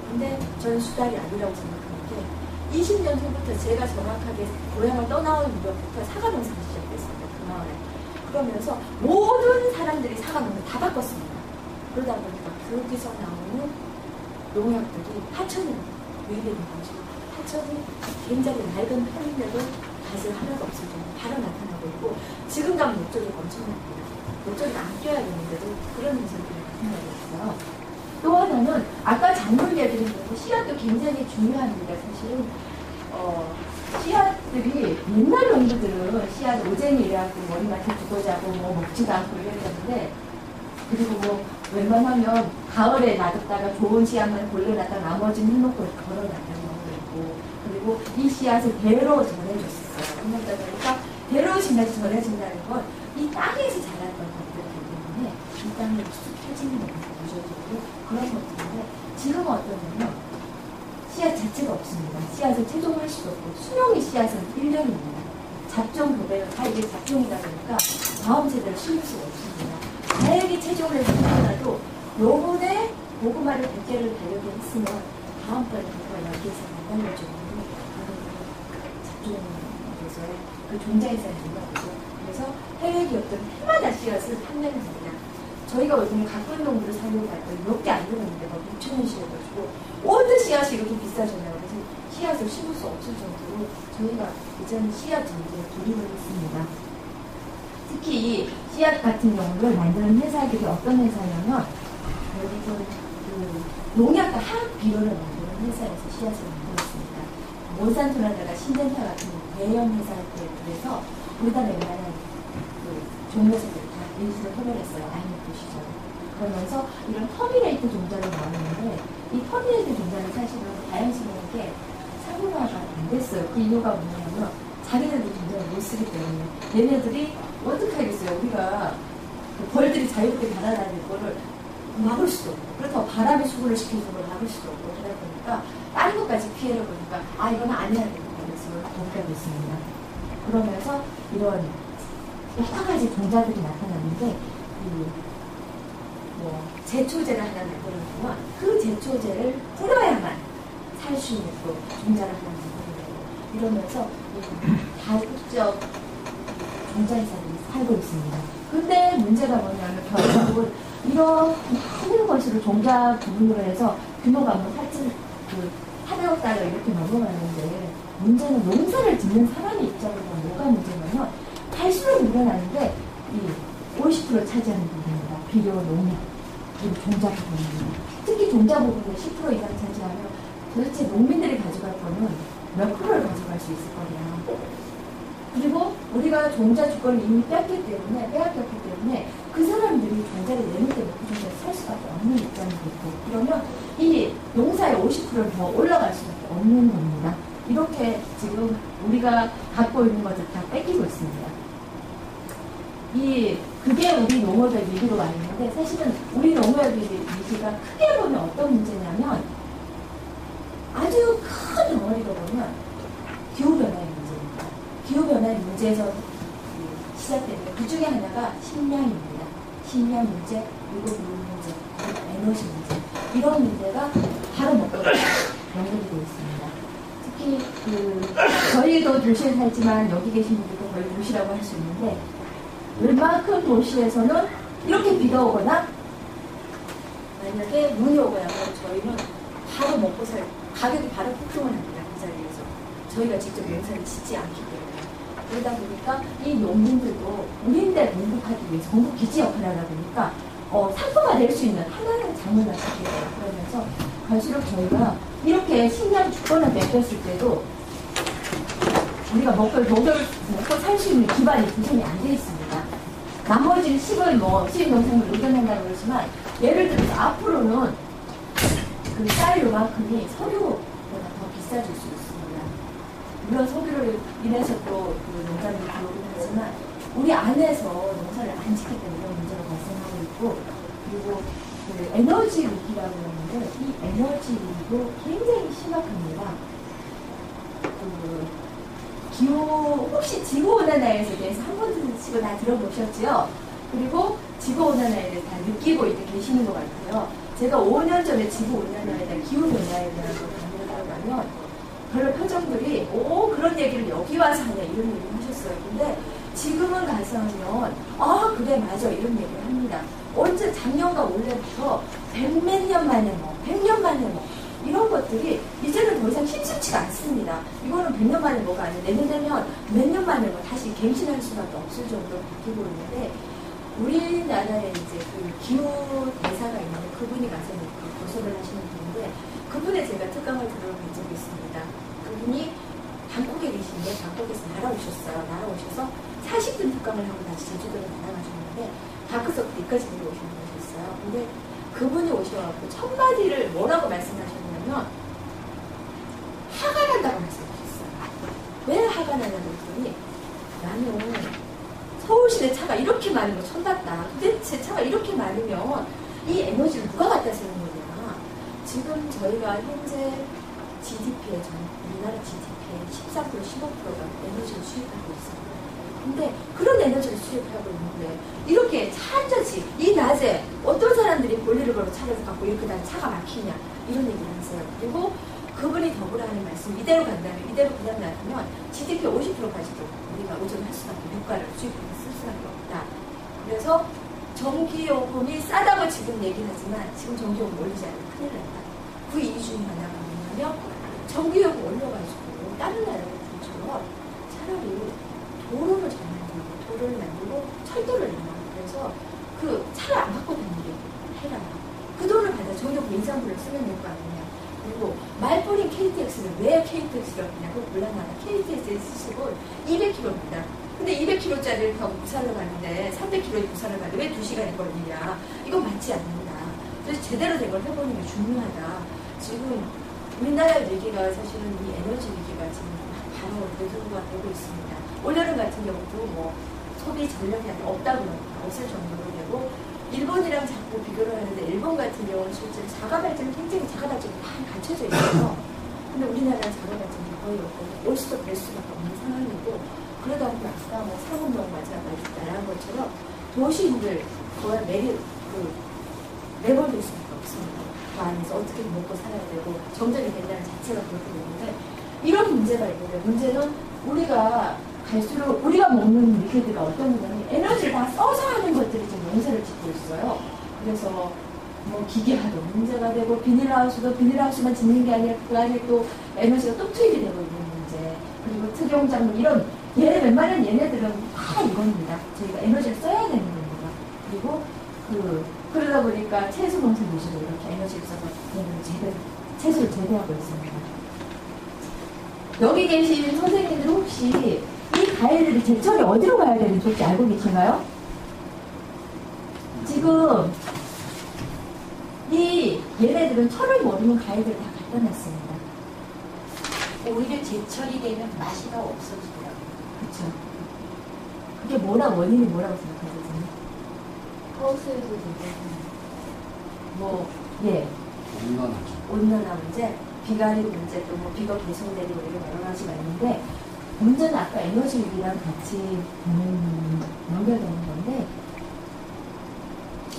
근데 저는 수달이 아니라고 생각하는 게 20년 전부터 제가 정확하게 고향을 떠나온 이후부터 사과 농사가 시작됐습니다. 그 마을에. 그러면서 모든 사람들이 사과 농사 다 바꿨습니다. 그러다 보니까 거기서 나오는 농약들이 하천으로 유입되는 거죠. 하천이 굉장히 낡은 편인데도 가지가 하나도 없을 정도로 바로 나타나고 있고 지금 가면 목적이 엄청납니다. 목적이 안 껴야 되는데도 그런 현상들이 나타나고 있어요. 또 하나는 아까 작물 얘기를 했는데 씨앗도 굉장히 중요합니다. 사실은 씨앗들이 옛날 농부들은 씨앗 오쟁이라고 머리맡에 두고 자고 뭐 먹지도 않고 이랬는데 그리고 뭐 웬만하면 가을에 놔뒀다가 좋은 씨앗만 골라놨다가 나머지는 해놓고 걸어놨다는 경우도 있고 있고, 그리고 이 씨앗을 배로 전해줬었어요. 그러다 보니까 배로 지나서 전해진다는 건 이 땅에서 자랐던 것들이기 때문에 이 땅에 쑥 펴지는 겁니다. 유전적으로 그런 것들인데 지금은 어떠냐면 씨앗 자체가 없습니다. 씨앗을 채종할 수도 없고 수명의 씨앗은 1년입니다. 잡종 교배는 다 이게 잡종이다 보니까 다음 세대를 심을 수가 없습니다. 다행히 채종을 해서라도 요번에 고구마를 100개를 달려게 했으면 다음번에 고구마 10개에서 안 달려주는 잡종에서의 그 종자에서의 문제죠. 그래서 해외 기업들은 해마다 씨앗을 판매를 합니다. 저희가 요즘에 가꾼 농부를 사려고 했더니 몇 개 안 들었는데 막 6,000원씩 해가지고 어떤 씨앗이 이렇게 비싸졌나요? 그래서 씨앗을 심을 수 없을 정도로 저희가 이제는 씨앗 전쟁에 돌입을 했습니다. 특히 이 씨앗 같은 경우를 만드는 회사들이 어떤 회사냐면 여기서 그 농약과 화학 비료를 만드는 회사에서 씨앗을 만들었습니다. 몬산토라든가 신젠타 같은 대형 회사들에 비해서 우리나라 웬만한 그 종묘사들이 다 인수를 허별했어요. IMF 시절. 그러면서 이런 터미네이트 종자를 나왔는데 이 터미네이트 종자는 사실은 다양스러운게 상용화가 안 됐어요. 그 이유가 뭐냐면 자기네들 종자를 못 쓰기 때문에 얘네들이 어떻게 하겠어요. 우리가 그 벌들이 자유롭게 날아다니는 거를 막을 수도 없고 그렇다고 바람이 수분을 시켜주는 걸 막을 수도 없고 그러다 보니까 다른 것까지 피해를 보니까 아 이건 안 해야 되겠다 그래서 공개하고 있습니다. 그러면서 이런 여러 가지 종자들이 나타났는데 뭐 제초제를 하나 만들어주면 그 제초제를 뿌려야만 살 수 있는 또 종자를 하나 만들어내고 이러면서 다국적 종자회사들이 살고 있습니다. 근데 문제가 뭐냐면 결국은 이런 많은 것을 종자 부분으로 해서 규모가 뭐 400억 달러 이렇게 넘어가는데 문제는 농사를 짓는 사람의 입장에서 뭐가 문제냐면 갈수록 늘어나는데 이 50% 차지하는 부분입니다. 비료, 농약, 그리고 종자 부분입니다. 특히 종자 부분을 10% 이상 차지하면 도대체 농민들이 가져갈 거는 몇 프로를 가져갈 수 있을 거냐. 그리고 우리가 종자 주권을 이미 빼앗겼기 때문에 그 사람들이 종자를 내놓을 때는 그 종자를 살 수밖에 없는 입장이 됐고 그러면 이 농사의 50%를 더 올라갈 수밖에 없는 겁니다. 이렇게 지금 우리가 갖고 있는 것을 다 뺏기고 있습니다. 그게 우리 농업의 위기로 와 있는데 사실은 우리 농업의 위기가 크게 보면 어떤 문제냐면 아주 큰 덩어리로 보면 기후변화의 문제입니다. 기후변화의 문제에서 시작되는 그 중에 하나가 식량입니다. 식량 문제, 그리고 물 문제, 그리고 에너지 문제 이런 문제가 바로 먹고 연결이 되어 있습니다. 특히 저희도 도시에 살지만 여기 계신 분들도 거의 도시라고 할 수 있는데 웬만큼 도시에서는 이렇게 비가 오거나 만약에 눈이 오거나 저희는 바로 먹고 살 가격이 바로 폭등을 합니다. 그 자리에서 저희가 직접 농사를 짓지 않기 때문에 그러다 보니까 이 농민들도 우리인데 공급하기 위해서 공급 기지 역할을 하다 보니까 상품화 될 수 있는 하나의 작물만 찾게 돼요. 그러면서 갈수록 저희가 이렇게 식량 주권을 맡겼을 때도 우리가 먹고 살 수 있는 기반이 구성이 안 돼 있습니다. 나머지는 시집농산물 의존한다고 그러지만 예를 들어서 앞으로는 그 쌀 요만큼이 석유보다 더 비싸질 수 있습니다. 물론 석유로 인해서 또 그 농산물이 들어오긴 하지만 우리 안에서 농사를 안 짓기 때문에 이런 문제가 발생하고 있고 그리고 그 에너지 위기라고 하는데 이 에너지 위기도 굉장히 심각합니다. 혹시 지구온난화에 대해서 한 번쯤 다 들어보셨죠? 그리고 지구온난화에 대해서 다 느끼고 계시는 것 같아요. 제가 5년 전에 지구온난화에 대한 기후변화에 대한 걸 강의를 하고 나면 별로 표정들이 그런 얘기를 여기 와서 하냐 이런 얘기를 하셨어요. 근데 지금은 가서 하면 그래 맞아 이런 얘기를 합니다. 언제 작년과 올해부터 100몇 년 만에 100년 만에 이런 것들이 이제는 더 이상 심심치가 않습니다. 이거는 100년 만에 뭐가 아니에요. 내년 되면 몇 년 만에 다시 갱신할 수밖에 없을 정도로 바뀌고 있는데 우리나라에 이제 그 기후 대사가 있는데 그분이 가서 교섭을 하시는 분인데 그분의 제가 특강을 들어본 적이 있습니다. 그분이 방콕에 계신데 방콕에서 날아오셔서 40분 특강을 하고 다시 제주도로 날아가셨는데 다크서클 여기까지 내려오시는 분이셨어요. 근데 그분이 오셔갖고 첫 마디를 뭐라고 말씀하셨냐면 화가 화가 나냐고 했더니 나는 서울시내 차가 이렇게 많은 거 처음 봤다. 도대체 차가 이렇게 많으면 이 에너지를 누가 갖다 쓰는 거냐. 지금 저희가 현재 GDP에, 우리나라 GDP의 13%, 15%가 에너지를 수입하고 있어요. 근데 그런 에너지를 수입하고 있는데 이렇게 차 한 잔씩 이 낮에 어떤 사람들이 볼일을 걸어 차를 갖고 이렇게 다 차가 막히냐 이런 얘기를 하세요. 그리고 그분이 더불어 하는 말씀 이대로 간다면 이대로 그냥 놔두면 GDP 50%까지도 우리가 의존할 수밖에 유가를 수입해서 쓸 수밖에 없다. 그래서 전기요금이 싸다고 지금 얘기를 하지만 지금 전기요금 올리지 않으면 큰일 난다. 그 이유 중에 하나가 뭐냐면 전기요금 올려가지고 다른 나라들처럼 차라리 도로를 잘 만들고 도로를 만들고 철도를 내놔. 그래서 그 차를 안 갖고 다니게 해라. 그 돈을 받아 전기요금 인상분을 쓰면 될 거 아니냐. 그리고 말뿐인 KTX를 왜 KTX라고 하냐고 몰라마다 KTX의 시속은 200km입니다. 근데 200km짜리를 타고 부산을 가는데 300km에 부산을 가는데 왜 2시간이 걸리냐. 이건 맞지 않는다. 그래서 제대로 된 걸 해보는 게 중요하다. 지금 우리나라 위기가 사실은 이 에너지 위기가 지금 바로 대두가 되고 있습니다. 올여름 같은 경우도 뭐 소비 전력이 없다고 그러니까 없을 정도로 되고 일본이랑 자꾸 비교를 하는데 일본 같은 경우는 실제로 자가 발전이 굉장히 자가 발전이 많이 갖춰져 있어요. 근데 우리나라는 자가 발전이 거의 없고 올 수도 될 수밖에 없는 상황이고 그러다 보니 아까 뭐 상업용 마찬가지 말한 것처럼 도시인들 거의 내몰릴 수밖에 없습니다. 그 안에서 어떻게 먹고 살아야 되고 정전이 된다는 자체가 그렇게 되는데 이런 문제가 있는데 문제는 우리가 갈수록 우리가 먹는 리퀴드가 어떤 거냐면 에너지를 다 써서 하는 것들이 지금 용세를 짓고 있어요. 그래서 뭐 기계화도 문제가 되고 비닐하우스만 짓는 게 아니라 그 안에 또 에너지가 또 투입이 되고 있는 문제. 그리고 특용작물 이런 웬만한 얘네들은 다 이겁니다. 저희가 에너지를 써야 되는 겁니다. 그리고 그러다 보니까 채소 농사 위주로 이렇게 에너지를 써서 채소를 재배하고 있습니다. 여기 계신 선생님들 혹시 이 과일들이 제철이 어디로 가야 되는지 혹시 알고 계신가요? 지금 얘네들은 철을 모르는 과일들을 다 갖다 놨습니다. 오히려 제철이 되면 맛이 더 없어지더라고요. 그렇죠. 그게 원인이 뭐라고 생각하세요? 하우스에서 온난화 문제, 비가리 문제, 또 뭐 비가 개선되고 이런 여러 가지가 있는데 문제는 아까 에너지 위기랑 같이 연결되는 건데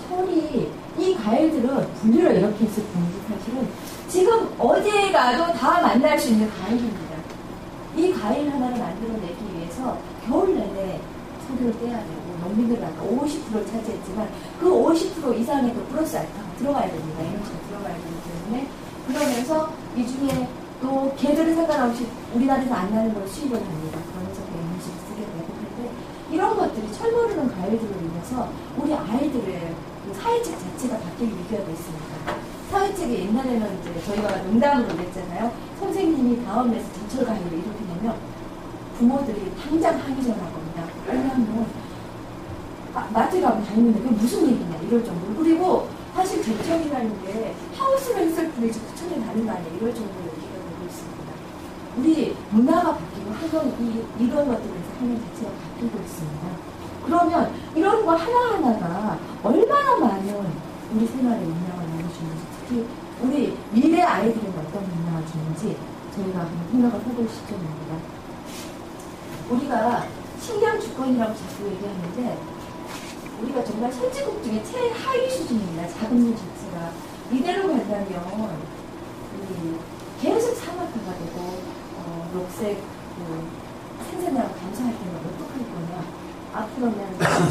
철이 이 과일들은 분류를 이렇게 했을 뿐이지 사실은 지금 어디에 가도 다 만날 수 있는 과일입니다. 이 과일 하나를 만들어내기 위해서 겨울 내내 소비를 떼야 되고 농민들은 아까 50%를 차지했지만 그 50% 이상의 또 플러스 알파가 들어가야 됩니다. 에너지가 들어가야 되기 때문에 그러면서 이 중에 또 개들은 상관없이 우리나라에서 안 나는 걸 수입을 합니다. 그러면서 그 에너지를 쓰게 되고 그런데 이런 것들이 철 모르는 과일들로 인해서 우리 아이들의 사회책 자체가 바뀔 위기가 있습니다. 사회책에 옛날에는 이제 저희가 농담으로 그랬잖아요. 선생님이 다음에서 제철 과일을 이렇게 내면 부모들이 당장 항의전할 겁니다. 왜냐하면 마트 가면 다니는데 그게 무슨 얘기냐 이럴 정도로. 그리고 사실 제철이라는 게 하우스를 했을 뿐이지 부천에 가는 거 아니야 이럴 정도로 얘기가 되고 있습니다. 우리 문화가 바뀌고 환경이 이런 것들에서 환경 자체가 바뀌고 있습니다. 그러면 이런 거 하나하나가 얼마나 많은 우리 생활에 영향을 나눠주는지 특히 우리 미래 아이들에게 어떤 영향을 주는지 저희가 한번 생각을 해볼 시점입니다. 우리가 식량 주권이라고 자꾸 얘기하는데 우리가 정말 선진국 중에 최하위 수준입니다. 자금률 자체가. 이대로 간다면 계속 상업화가 되고 녹색 생산량을 감소할 때는 어떡할 거냐. 앞으로는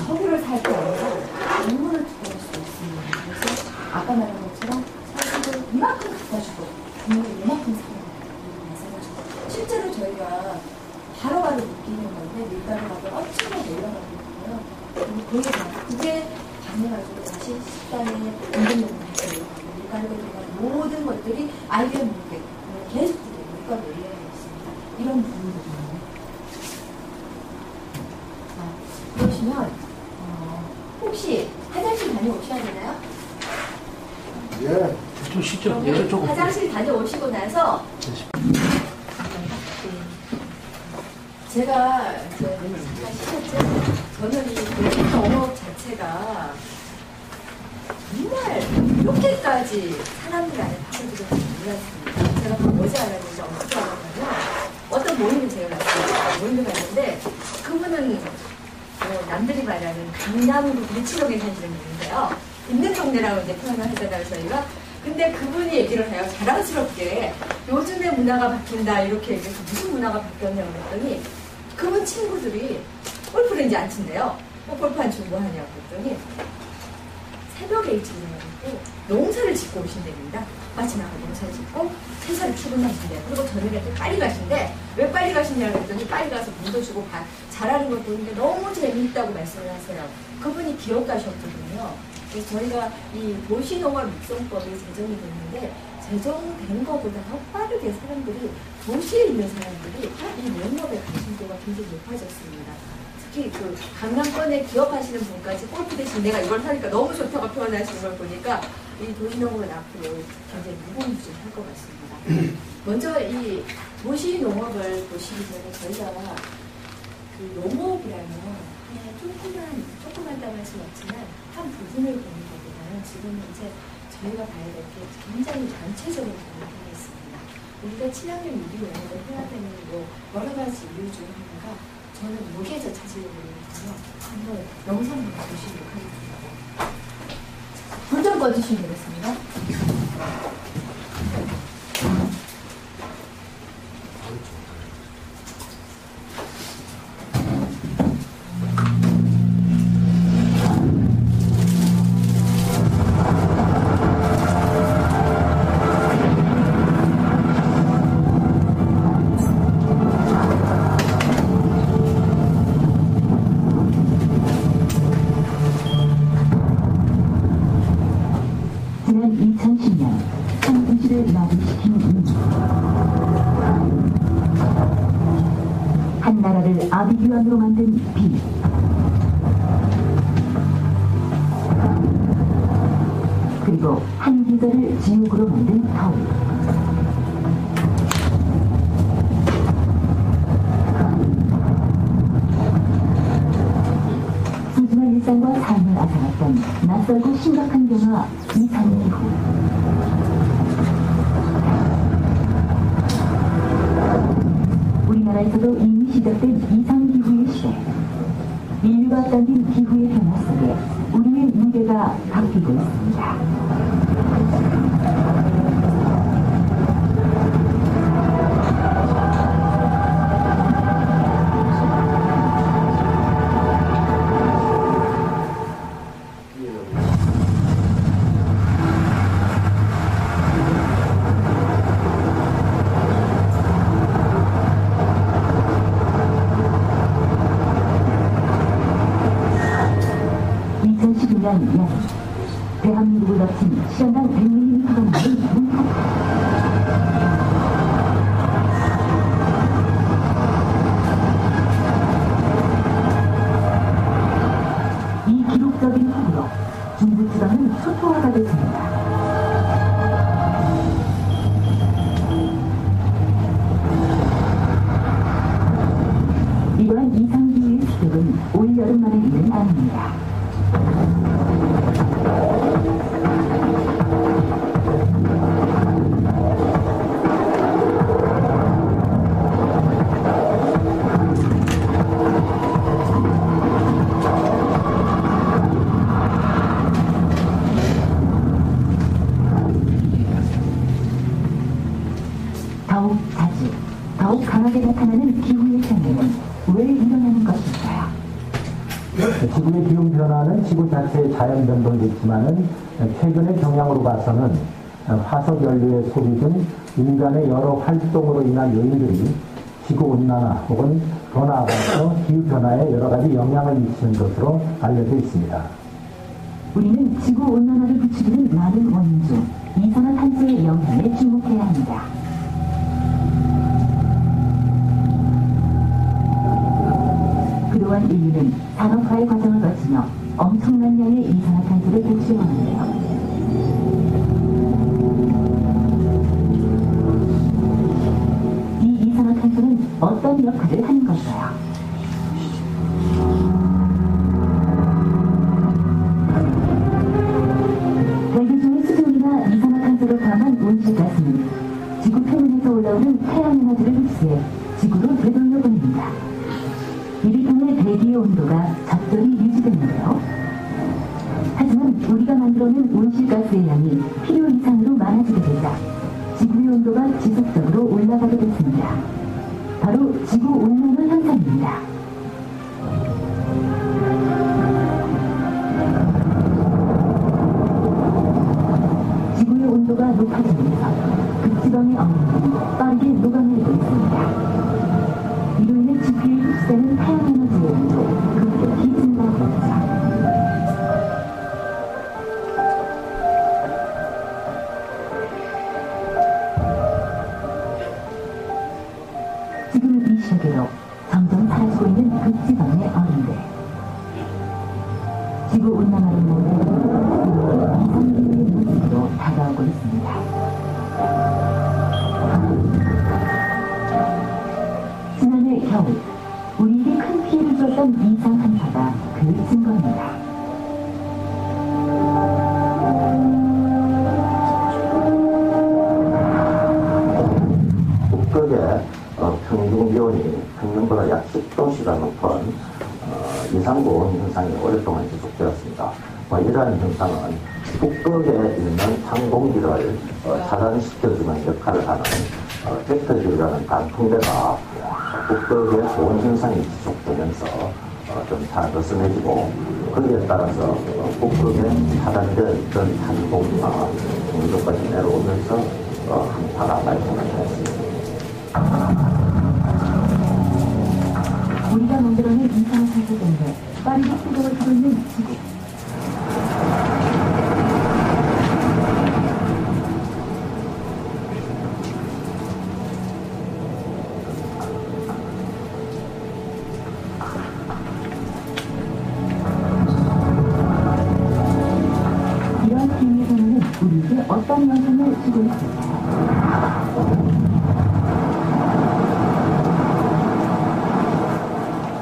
석유를 살 때 아니라 물을 투자할 수도 있습니다. 그래서 아까 말한 것처럼 석유를 이만큼 갖다 주고 물을 이만큼 사는 실제로 저희가 바로바로 느끼는 건데 밀가루가 엄청나게 올라가고 있고요. 그리고 그게 당연하죠. 다시 식단에 운동력을 다시 올라가고 밀가루가 들어간 모든 것들이 아이디어 문제 계속 밀가루 올라가고 있습니다. 이런 부분들입니다. 그러시면 혹시 화장실 다녀오셔야 되나요? 예, 좀 쉽죠. 예, 조금. 화장실 다녀오시고 나서 제가 이제 아시겠죠? 저는 이 도시 농업 자체가 정말 이렇게까지 사람들 안에 바꿔주고 몰랐습니다. 제가 그 뭐지 알았는지 어떻게 알았냐면 어떤 모임을 제가 갔어요. 모임을 갔는데 그분은 남들이 말하는 강남구 밀치동에 사시는 분인데요. 있는 동네라고 이제 표현을 하잖아요, 저희가. 근데 그분이 얘기를 해요. 자랑스럽게 요즘에 문화가 바뀐다 이렇게 얘기해서 무슨 문화가 바뀌었냐고 그랬더니 그분 친구들이 골프를 이제 안 친대요. 골프 안 치고 뭐 하냐고 그랬더니 새벽에 일찍 일어나고 농사를 짓고 오신답니다. 마치 나가 농사를 짓고 회사를 출근하신대요. 그리고 저녁에 또 빨리 가신대. 왜 빨리 가시냐고 그랬더니 빨리 가서 물도 주고 잘하는 걸 보는데 너무 재미있다고 말씀을 하세요. 그분이 기업가셨거든요. 그래서 저희가 이 도시농업 육성법이 제정이 됐는데 제정된 것보다 더 빠르게 사람들이 도시에 있는 사람들이 이 농업에 관심도가 굉장히 높아졌습니다. 특히 그 강남권에 기업하시는 분까지 골프 대신 내가 이걸 사니까 너무 좋다고 표현하시는 걸 보니까 이 도시농업은 앞으로 굉장히 무궁무진할 것 같습니다. 먼저 이 도시농업을 보시기 전에 저희가 그 농업이라면 그냥 조그만다고 할 수는 없지만 한 부분을 보는 것보다는 지금은 이제 저희가 봐야 될 게 굉장히 전체적인 부분이 있습니다. 우리가 친환경 유기 농업을 해야 되는 여러 가지 이유 중 하나가 저는 여기에서 찾으려고 그러거든요. 한번 영상 한번 보시도록 하겠습니다. 불 좀 꺼주시면 되겠습니다. 지난 2010년 한분시를 마비시킨 한 나라를 아비규환으로 만든 비. 그리고 한 계절을 지옥으로 만든 더위. 소중한 일상과 삶을 앗아갔던 낯설고 심각한 변화 이상기후. 우리나라에서도 이미 시작된 이상기후의 시대. 인류가 앞당긴 기후의 변화 속에 우리의 미래가 바뀌고 있습니다. 대한민국을 덮친 시간당 100mm가 넘는 문파. 이 기록적인 폭우로 중부지방은 초토화가 됐습니다. 이러한 이상기후의 시작은 올 여름만의 일은 아닙니다. 더욱 자주, 더욱 강하게 나타나는 기후의 변화는 왜 일어나는 것일까요? 지구의 기온 변화는 지구 자체의 자연 변동이겠지만은 최근의 경향으로 봐서는 화석 연료의 소비 등 인간의 여러 활동으로 인한 요인들이 지구 온난화 혹은 더 나아가서 기후 변화에 여러 가지 영향을 미치는 것으로 알려져 있습니다. 우리는 지구 온난화를 부추기는 많은 원인 중 이산화탄소의 영향에 주목해야 합니다. 그동안 인류는 산업화의 과정을 거치며 엄청난 양의 이산화탄소를 배출해왔는데요. 이 이산화탄소는 어떤 역할을 하는 걸까요? 대기 중의 수증기나 이산화탄소를 포함한 온실가스는 지구 표면에서 올라오는 태양에너지를 흡수해 지구로 되돌려 보냅니다. 이를 통해 대기의 온도가 적절히 유지되는데요. 하지만 우리가 만들어낸 온실가스의 양이 필요 이상으로 많아지게 되자 지구의 온도가 지속적으로 올라가게 됐습니다. 바로 지구온난화 현상입니다. 지구의 온도가 높아지면서 극지방의 얼음이 빠르게 녹아내리고 있습니다. 이로 인해 지구에 흡수되는 태양에너지의 양도 급격히 증가하고 있죠. 지금은 이 시각에도 점점 사라지고 있는 극지방의 얼음들. 지구온난화로 인한 이상기후의 모습으로 다가오고 있습니다. 지난해 겨울, 우리에게 큰 피해를 주었던 이상한파가 그 증거입니다. 북극의 평균 기온이 평년보다 약 10도씨가 높은 이상고온 현상이 오랫동안 지속되었습니다. 이러한 현상은 북극에 있는 찬 공기를 차단시켜주는 역할을 하는 벡터질이라는 단풍대가 북극의 고온 현상이 지속되면서 좀 차가스해지고 거기에 따라서 북극에 차단되어 있던 찬 공기가 동쪽까지 내려오면서 한파가 발생했습니다. 우리가 만들어낸 이산화탄소 때문에 빠르게 뜨거워지고 있는 지구. 이런 기후의 변화는 우리에게 어떤 영향을 주고 있을까요?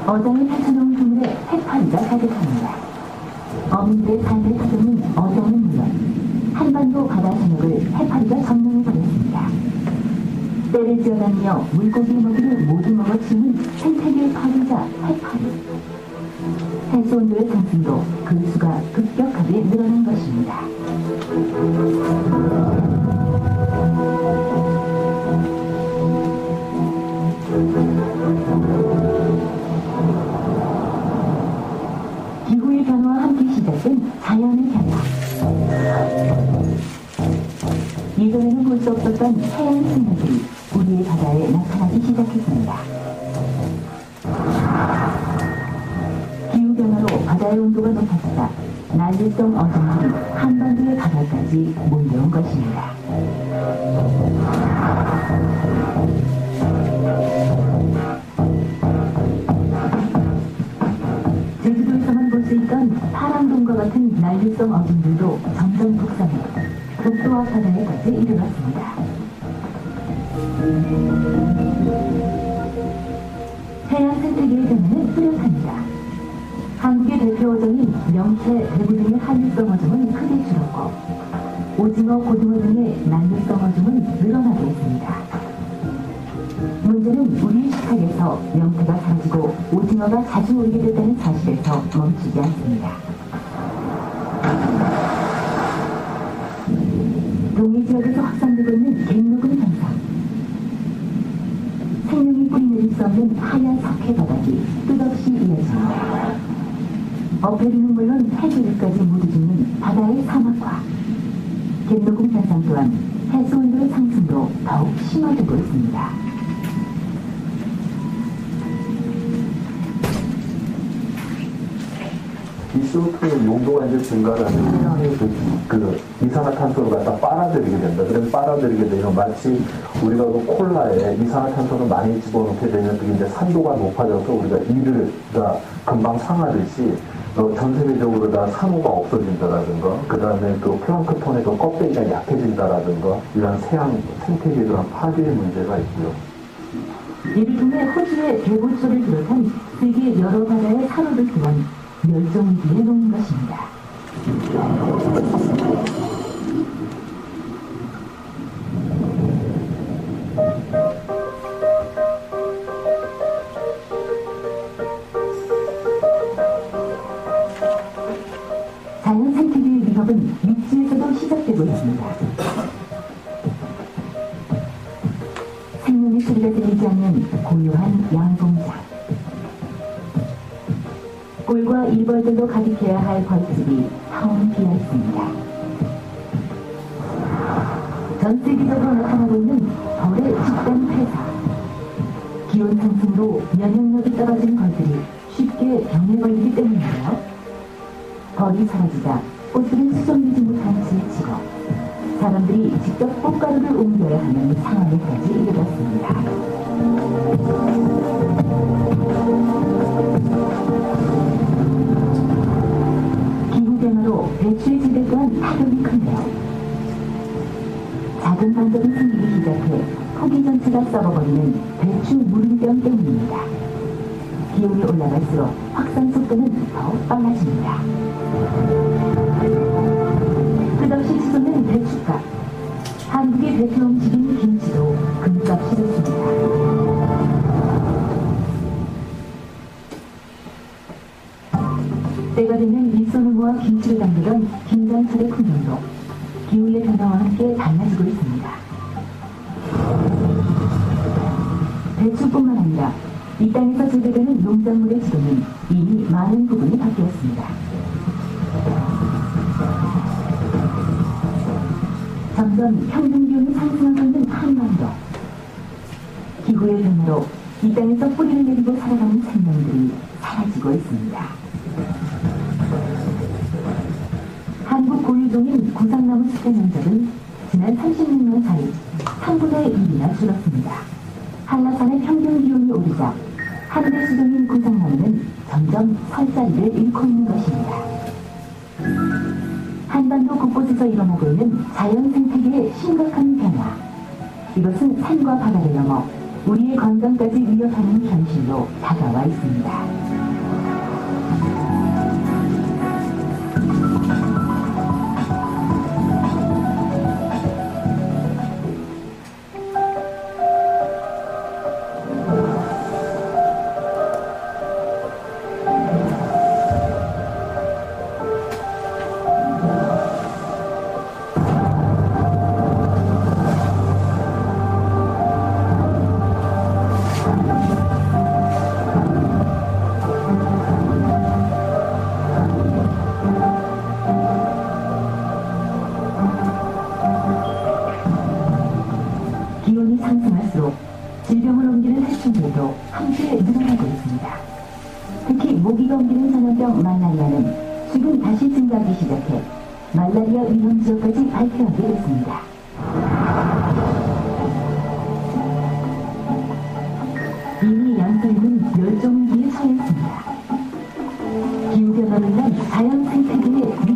어장을 펼쳐놓은 그물에 해파리가 가득합니다. 어민들의 삶의 사정은 어장은 물론 한반도 바다 전역을 해파리가 점령해버렸습니다. 때를 지어다니며 물고기의 먹이를 모두 먹어치우는 생태계의 파괴자 해파리. 해수온도의 상승도 그 수가 급격하게 늘어난 것입니다. 기후의 변화와 함께 시작된 자연의 변화. 예전에는 볼 수 없었던 해양 생물들이 우리의 바다에 나타나기 시작했습니다. 기후변화로 바다의 온도가 높아지자 난류성 어종들이 한반도의 바다까지 몰려온 것입니다. 제주도에서만 볼 수 있던 파랑돔과 같은 난류성 어종들도 점점 북상해 독도와 바다에까지 이르렀습니다. 해양 생태계의 변화는 뚜렷합니다. 한국의 대표 어종인 명태, 대구 등의 한류성 어종은 크게 줄었고 오징어, 고등어 등의 난류성 어종은 늘어나고 있습니다. 문제는 우리 식탁에서 명태가 사라지고 오징어가 자주 오게 됐다는 사실에서 멈추지 않습니다. 동해 지역에서 확산되고 있는 갯녹음 현상. 생명이 뿌리내릴 수 없는 하얀 석회 바닥이 끝없이 이어집니다. 어패류는 물론 해조류까지 모두 죽는 바다의 사막화. 갯녹음 현상 또한 해수온도의 상승도 더욱 심화되고 있습니다. 이 CO2의 용도가 이제 증가하는 태양의 그 이산화탄소를 갖다 빨아들이게 된다. 그래서 빨아들이게 되면 마치 우리가 그 콜라에 이산화탄소를 많이 집어넣게 되면 그게 이제 산도가 높아져서 우리가 이르가 금방 상하듯이 전 세계적으로 다 산호가 없어진다라든가, 그 다음에 또 플랑크톤의 껍데기가 약해진다라든가, 이런 생태계에 대한 파괴의 문제가 있고요. 이를 통해 호주의 대보초를 비롯한 세계 여러 바다의 산호를 또한 멸종 위기에 놓은 것입니다. 자연 생태계의 위협은 육지에서도 시작되고 있습니다. 생명의 소리가 들리지 않는 고요한 양봉장. 꿀과 일벌들로 가득해야 할 벌집이 텅 비어 있습니다. 전 세계적으로 나타나고 있는 벌의 집단 폐사. 기온 상승으로 면역력이 떨어진 벌들이 쉽게 병에 걸리기 때문인데요. 벌이 사라지자 꽃들은 수정되지 못한 채 지고 사람들이 직접 꽃가루를 옮겨야 하는 상황에까지 이르렀습니다. 기후변화로 배추의 재배 또한 타격이 큰데요. 작은 반점이 생기기 시작해 포기 전체가 썩어버리는 배추 무름병 때문입니다. 기온이 올라갈수록 확산 속도는 더욱 빨라집니다. 끝없이 치솟는 배춧값. 한국의 대표 음식인 김치도 금값이 좋습니다. 때가 되면 일손을 모아 김치를 담그던 김장철의 풍경도 기후의 변화와 함께 달라지고 있습니다. 배추뿐만 아니라 이 땅에서 재배되는 농작물의 지도는 이미 많은 부분이 바뀌었습니다. 점점 평균 기온이 상승하고 있는 한반도. 기후의 변화로 이 땅에서 뿌리를 내리고 살아가는 생명들이 사라지고 있습니다. 한국 고유종인 구상나무 숲의 면적은 지난 36년 사이 3분의 1이나 줄었습니다. 한라산의 평균 기온이 오르자 하늘의 수종인 구상나무는 점점 설자리를 잃고 있는 것입니다. 한반도 곳곳에서 일어나고 있는 자연 생태계의 심각한 변화. 이것은 산과 바다를 넘어 우리의 건강까지 위협하는 현실로 다가와 있습니다. 기온이 상승할수록 질병을 옮기는 해충들도 함께 늘어나고 있습니다. 특히 모기가 옮기는 전염병 말라리아는 최근 다시 증가하기 시작해 말라리아 위험 지역까지 발표하게 됐습니다. 이미 양서류는 멸종 위기에 처했습니다. 기후변화로 인한 자연 생태계의 위기.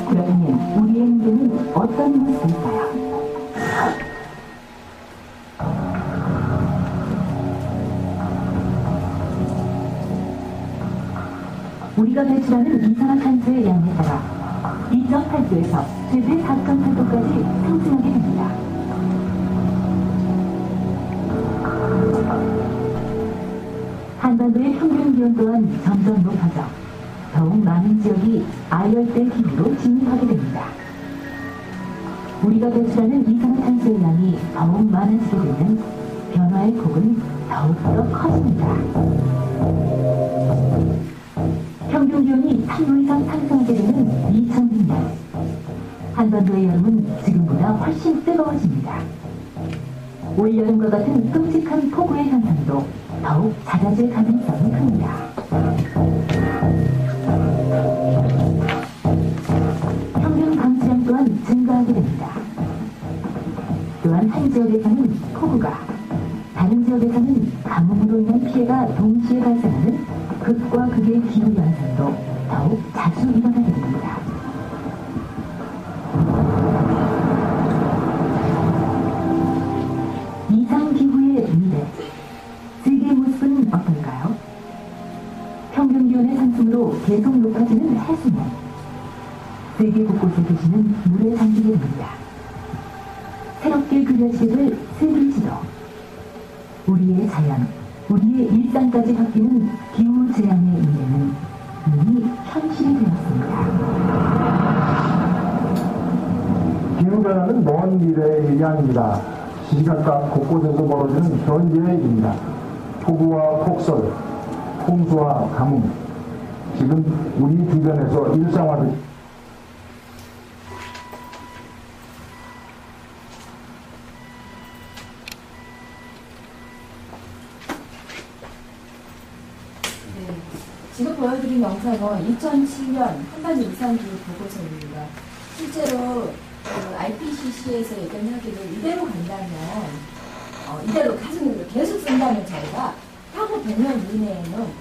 그렇다면 우리의 문제는 어떤 모습일까요? 우리가 배출하는 이산화탄소의 양에 따라 2.8도에서 최대 4.8도까지 상승하게 됩니다. 한반도의 평균 기온 또한 점점 높아져 더욱 많은 지역이 아열대 기후로 진입하게 됩니다. 우리가 배출하는 이산화탄소의 양이 더욱 많아지게 되면 변화의 폭은 더욱더 커집니다. 평균 기온이 3도 이상 상승하게 되는 2000년 한반도의 여름은 지금보다 훨씬 뜨거워집니다. 올여름과 같은 끔찍한 폭우의 현상도 더욱 잦아질 가능성이 큽니다. 평균 강수량 또한 증가하게 됩니다. 또한 한 지역에서는 폭우가, 다른 지역에서는 가뭄으로 인한 피해가 동시에 발생하는 극과 극의 기후 현상도 더욱 자주 일어나게 됩니다. 이상 기후의 높아지고 계속 높아지는 해수면. 세계 곳곳에 계시는 물에 잠기게 됩니다. 새롭게 그려지게 세계지도. 우리의 자연, 우리의 일상까지 바뀌는 기후재앙의 미래는 이미 현실이 되었습니다. 기후변화는 먼 미래의 일이 아닙니다. 시시각각 곳곳에서 벌어지는 현재의 일입니다. 폭우와 폭설, 홍수와 가뭄, 지금 우리 주변에서 일상화된 지금 보여드린 영상은 2007년 한반도 이상기후 보고서입니다. 실제로 IPCC에서 얘기하기를 이대로 간다면, 이대로 가슴으로 계속 쓴다면 저희가 향후 100년 이내에는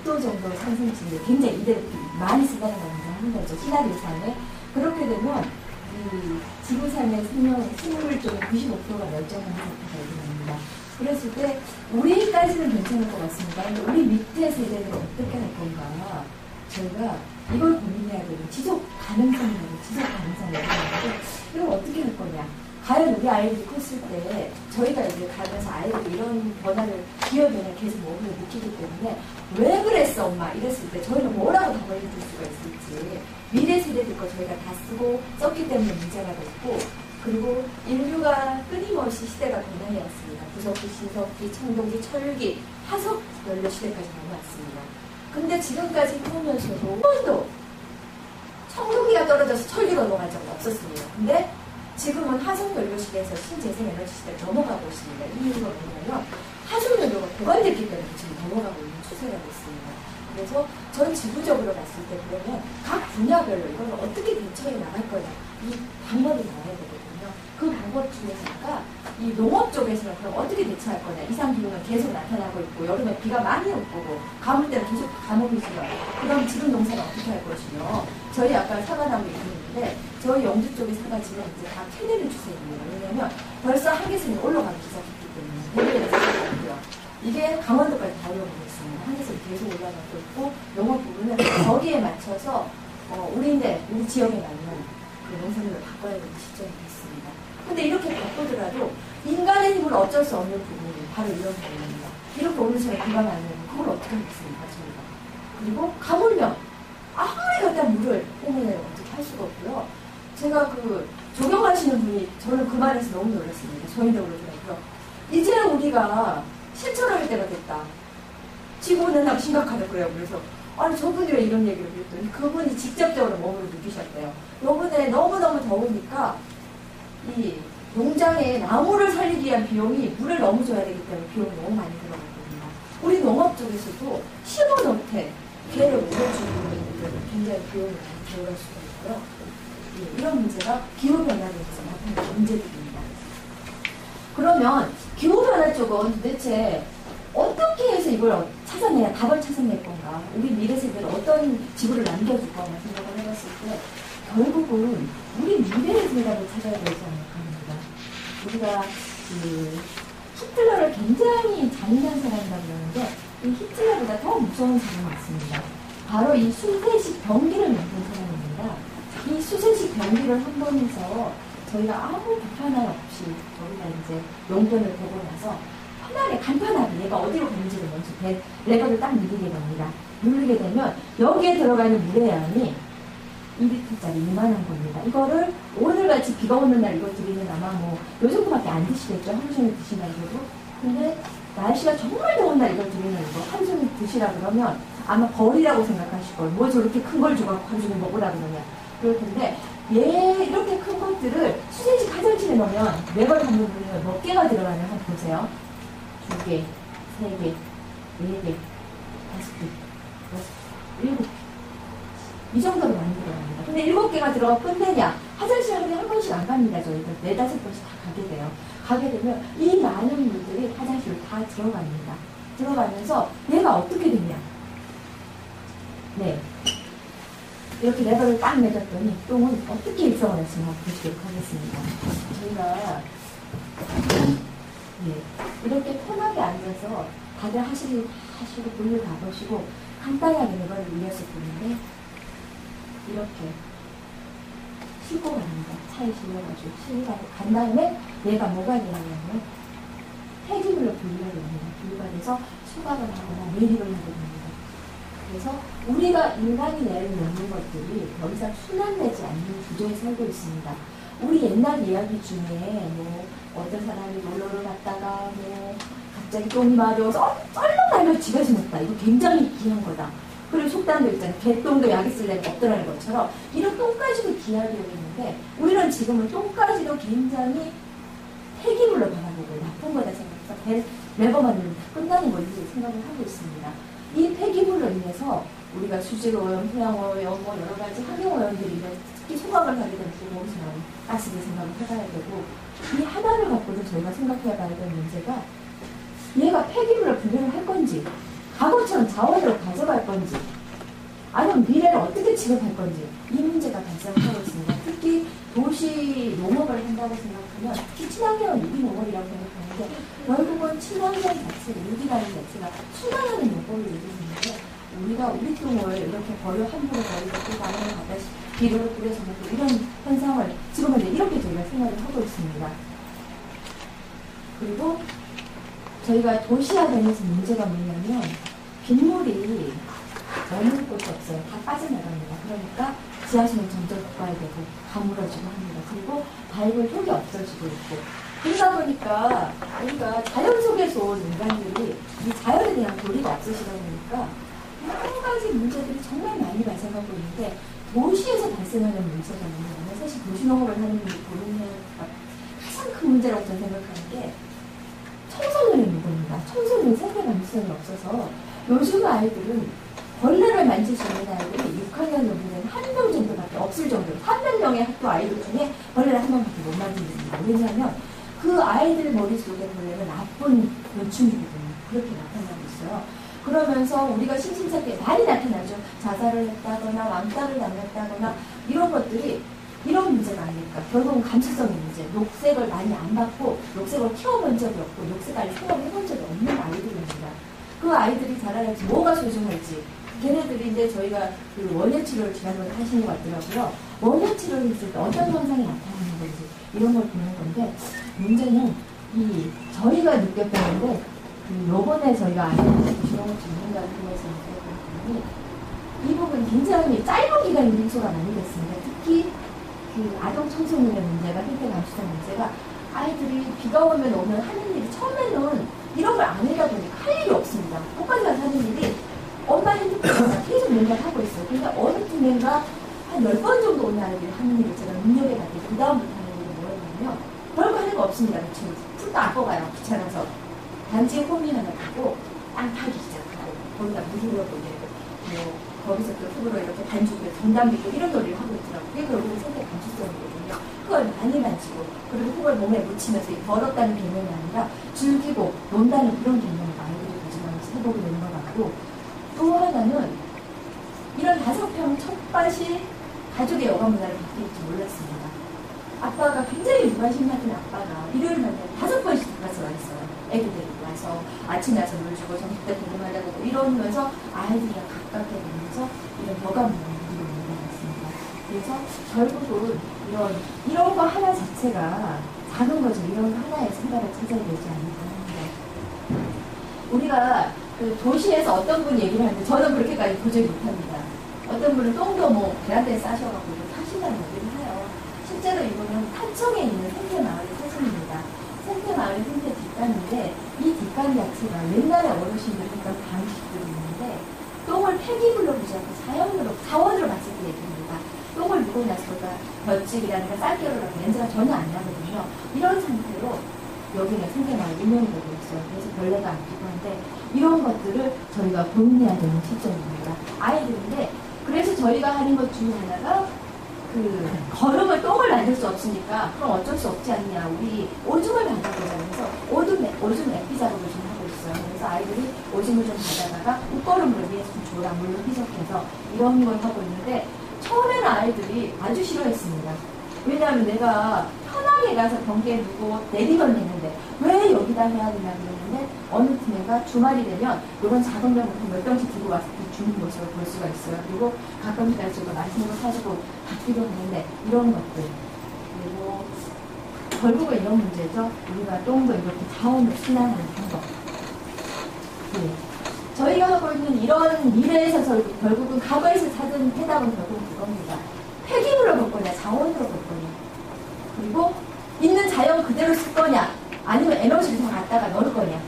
6도 정도 상승률이 굉장히 이대로 많이 쓴다는 걸 하는 거죠. 시나리오상에. 그렇게 되면 이 지구상의 생물 중에 95%가 멸종하는 상태가 일어납니다. 그랬을 때 우리까지는 괜찮을 것 같습니다. 근데 우리 밑에 세대들은 어떻게 할 건가? 저희가 이걸 고민해야 되는 지속 가능성이라고 지속 가능성이 있는데 이걸 어떻게 할 거냐? 과연 우리 아이들이 컸을 때 저희가 이제 가면서 아이들이 이런 변화를 기업변화를 계속 몸으로 느끼기 때문에 왜 그랬어 엄마 이랬을 때 저희는 뭐라고 답을 해줄 수가 있을지 미래 세대들 거 저희가 다 쓰고 썼기 때문에 문제가 됐고 그리고 인류가 끊임없이 시대가 변화해왔습니다. 부석기, 신석기, 청동기, 철기, 화석 연료 시대까지 넘어왔습니다. 근데 지금까지 해오면서도 한 번도 청동기가 떨어져서 철기로 넘어간 적은 없었습니다. 근데 지금은 화석 연료 시대에서 신재생 에너지 시대로 넘어가고 있습니다. 이 이유가 뭐냐면 화석 연료가 고갈됐기 때문에 지금 넘어가고 있는 추세라고 있습니다. 그래서 전 지구적으로 봤을 때 그러면 각 분야별로 이걸 어떻게 대처해 나갈 거냐 이 방법이 나와야 되거든요. 그 방법 중에서가 이 농업 쪽에서는 그럼 어떻게 대처할 거냐. 이상기후는 계속 나타나고 있고 여름에 비가 많이 못 오고 가물 때는 계속 가뭄이 있어요. 그럼 지금 농사는 어떻게 할 것이며 저희 아까 사과나무 얘기했는데 저희 영주 쪽의 사과지는 이제 다 캐내는 추세입니다. 왜냐하면 벌써 한계선이 올라가기 시작했기 때문에 내년에 시작하고요. 이게 강원도까지 다 올라가고 있습니다. 한계선이 계속 올라가고 있고 농업 부분은 거기에 맞춰서 우리 지역에 맞는 그 농산물을 바꿔야 되는 시점이 됐습니다. 근데 이렇게 바꾸더라도 인간의 힘으로 어쩔 수 없는 부분이 바로 이런 부분입니다. 이렇게 오른손에 비가 나면 그걸 어떻게 하겠습니까, 저희가. 그리고 가물면 아무리 갖다 물을 뿜어내면 어떻게 할 수가 없고요. 제가 그 조경하시는 분이 저는 그 말에서 너무 놀랐습니다. 저희도 그러더라고요. 이제는 우리가 실천할 때가 됐다. 지구온난화가 심각하다고요. 그래서 아니 저분이 왜 이런 얘기를 했더니 그분이 직접적으로 몸으로 느끼셨대요. 요번에 너무너무 더우니까 이 농장에 나무를 살리기 위한 비용이 물을 너무 줘야 되기 때문에 비용이 너무 많이 들어갔거든요. 우리 농업 쪽에서도 심어놓되 개를 물어주는 일들은 굉장히 비용이 많이 들어갈 수가 있고요. 이런 문제가 기후변화에 대해서 나타나는 문제들입니다. 그러면 기후변화 쪽은 도대체 어떻게 해서 이걸 찾아내야 답을 찾아낼 건가? 우리 미래 세대는 어떤 지구를 남겨줄 거냐 생각을 해봤을 때 결국은 우리 미래의 세대를 찾아야 되지 않을까 합니다. 우리가 히틀러를 굉장히 잔인한 사람이라고 그러는데 이 히틀러보다 더 무서운 사람이 있습니다. 바로 이 수세식 병기를 만든 사람입니다. 이 수세식 병기를 한 번에서 저희가 아무 불편함 없이 저희가 이제 용변을 보고 나서 편하게 간편하게 얘가 어디로 가는지를 먼저 레버를 딱 누르게 됩니다. 누르게 되면 여기에 들어가는 물의 양이 2리터짜리 이만한 겁니다. 이거를 오늘같이 비가 오는 날 이거 드리면 아마 뭐 요 정도밖에 안 드시겠죠. 하루 종일 드신다고도. 근데 날씨가 정말 더운 날 이걸 드리면 이거 하루 종일 드시라 그러면 아마 벌이라고 생각하실 거예요. 뭐 저렇게 큰 걸 주고 하루 종일 먹으라 그러냐. 그럴 텐데 이렇게 큰 것들을 수세식 화장실에 넣으면 매걸 담는 물이 몇 개가 들어가냐 한번 보세요. 2개, 3개, 4개, 5개, 6개, 7개. 이 정도로 많이 들어갑니다. 근데 7개가 들어가 끝내냐? 화장실 하루에 한 번씩 안 갑니다. 저희가 4-5번씩 다 가게 돼요. 가게 되면 이 많은 물들이 화장실로 다 들어갑니다. 들어가면서 얘가 어떻게 되냐? 네. 이렇게 레버를 딱 내줬더니 똥은 어떻게 입성을 했으면 보시도록 하겠습니다. 저희가 이렇게 편하게 앉아서 다들 하시고 볼일 다 보시고 간단하게 내버려 올렸을 뿐인데 이렇게 싣고 갑니다. 차에 실려가지고 간 다음에 얘가 뭐가 되냐면 폐기물로 분리가 됩니다. 분리가 돼서 수박을 하거나 내리를 하게 됩니다. 그래서 우리가 인간이 내놓는 것들이 더 이상 순환되지 않는 구조에 살고 있습니다. 우리 옛날 이야기 중에 뭐 어떤 사람이 놀러를 갔다가 뭐 갑자기 똥이 마려워서 썰렁달려 집에서 먹다. 이거 굉장히 귀한 거다. 그리고 속담도 있잖아요. 개똥도 약이 쓸려면 없더라는 것처럼 이런 똥까지도 귀하게 여기는데 우리는 지금은 똥까지도 굉장히 폐기물로 바라보고 나쁜 거다 생각해서 매번 끝나는 걸로 생각을 하고 있습니다. 이 폐기물로 인해서 우리가 수질오염, 토양오염, 뭐 여러 가지 환경오염들이 특히 소각을 하게 되면 공공순환, 가스를 생각을 해봐야 되고 이 하나를 갖고도 저희가 생각해봐야 될 문제가 얘가 폐기물로 분류를 할 건지 과거처럼 자원으로 가져갈 건지 아니면 미래를 어떻게 취급할 건지 이 문제가 발생하고 있습니다. 특히 도시 농업을 한다고 생각하면 특히 친환경 유기농업이라고 생각하는데 결국은 친환경 자체, 유기라는 자체가 순환하는 농업을 얘기하는데 우리가 우리 똥을 이렇게 함부로 버리고 또 다음에 갖다 비료를 뿌려서 먹고 이런 현상을 지금은 이렇게 저희가 생각을 하고 있습니다. 그리고 저희가 도시화되면서 문제가 뭐냐면 빗물이 머무를 곳이 없어요. 다 빠져나갑니다. 그러니까 지하수는 점점 고갈되고 가물어지고 합니다. 그리고 밟을 흙이 없어지고 있고 그러다 보니까 우리가 자연 속에서 온 인간들이 이 자연에 대한 도리가 없으시다 보니까 여러 가지 문제들이 정말 많이 발생하고 있는데 도시에서 발생하는 문제가 뭐냐면 사실 도시농업을 하는 분들이 보는 가장 큰 문제라고 저는 생각하는 게 청소년의 문제입니다. 청소년 생계 감수성이 없어서 요즘 아이들은 벌레를 만질 수 있는 아이들이 6학년 넘으면 1명 정도밖에 없을 정도로 300명의 학교 아이들 중에 벌레를 한 명밖에 못 만집니다. 왜냐하면 그 아이들 머릿속에 벌레는 나쁜 곤충이거든요. 그렇게 나타나고 있어요. 그러면서 우리가 심심찮게 많이 나타나죠. 자살을 했다거나 왕따를 당했다거나 이런 것들이 이런 문제가 아닐까. 결국은 감수성의 문제. 녹색을 많이 안 받고 녹색을 키워본 적이 없고 녹색 아이 생각을 해본 적이 없는 아이들입니다. 그 아이들이 자라날지 뭐가 소중할지 걔네들이 이제 저희가 그 원예 치료를 지난번에 하신 것 같더라고요. 원예 치료를 했을 때 어떤 현상이 나타나는 건지 이런 걸 보는 건데 문제는 이 저희가 느꼈다는데 그 요번에 저희가 아이들 주시롱을 전문가를 통해서 느꼈더니 이 부분 굉장히 짧은 기간에 해소가 많이 됐습니다. 특히 그 아동 청소년의 문제가 생태 감수성 문제가 아이들이 비가 오면 하는 일이 처음에는 이런 걸 안 하다 보니까 할 일이 없습니다. 똑같이 가서 하는 일이 엄마 핸드폰에서 계속 연락하고 있어요. 근데 어느 팀인가 한 10번 정도 오는 아이들이 하는 일을 제가 눈여겨봤더니 그 다음부터 하는 일이 뭐였냐면 별거 하는 거 없습니다. 그 친구 풀도 안 뽑아요. 귀찮아서 단지 홈이 하나 타고 땅 타기 시작하고 거기다 물 흘려보내고 뭐 거기서 또 흙으로 이렇게 반죽을 정담 빚고 이런 놀이를 하고 있더라고요. 그게 결국은 생태 감수성이거든요. 흙을 많이 만지고 그리고 흙을 몸에 묻히면서 더럽다는 개념이 아니라 즐기고 논다는 그런 개념을 아이들이 가지면서 해보게 되는 것 같고 또 하나는 이런 5평 첫밭이 가족의 여가 문화를 바뀔지 몰랐습니다. 아빠가 굉장히 무관심 같은 아빠가 일요일만 되면 5번씩 가서 와 있어요. 애기 데리고 와서 아침에 와서 물 주고 점심 때 공부하려고 이러면서 아이들이랑 가깝게 되면서 이런 여가 문화를 바뀌게 되는 것 같습니다. 그래서 결국은 이런 거 하나 자체가 작은 거죠. 이런 하나의 생각을 찾아야 되지 않을까 합니다. 우리가 그 도시에서 어떤 분이 얘기를 하는데 저는 그렇게까지 도저히 못합니다. 어떤 분은 똥도 뭐 베란다에 싸셔갖고 타신다는 얘기를 해요. 실제로 이거는 타청에 있는 생태마을의 사진입니다. 생태마을의 생태 뒷간인데 이 뒷간 자체가 옛날에 어르신들이 했던 방식들이 있는데 똥을 폐기물로 보지 않고 자원으로 봤을 때 얘기입니다. 똥을 누고 나서보다 볏짚이라든가 쌀겨루라고 냄새가 전혀 안 나거든요. 이런 상태로 여기는 생태마을 운영이 되고 있어요. 그래서 벌레가 안 피고 한데 이런 것들을 저희가 고민해야 되는 시점입니다. 아이들인데 그래서 저희가 하는 것 중에 하나가 그 걸음을 똥을 만들 수 없으니까 그럼 어쩔 수 없지 않냐. 우리 오줌을 받아보자. 그래서 오줌 내피 작업을 좀 하고 있어요. 그래서 아이들이 오줌을 좀 받아다가 옷걸음을 위해서 좀 줘라. 물로 희석해서 이런 걸 하고 있는데 처음에는 아이들이 아주 싫어했습니다. 왜냐하면 내가 편하게 가서 변기에 누고 내리건 했는데 왜 여기다 해야 되냐 그랬는데 어느 팀에가 주말이 되면 이런 작은 병부터 몇 병씩 들고 와서 주는 것으로 볼 수가 있어요. 그리고 가끔씩 저희가 맛있는 거 사주고 받기도 하는데 이런 것들. 그리고 결국은 이런 문제죠. 우리가 좀 더 이렇게 자원을 순환하는 방법. 네. 저희가 하고 있는 이런 미래에서 결국은 과거에서 찾은 해답은 결국은 그겁니다. 폐기물을 볼 거냐, 자원으로 볼 거냐. 그리고 있는 자연 그대로 쓸 거냐, 아니면 에너지를 더 갖다가 넣을 거냐.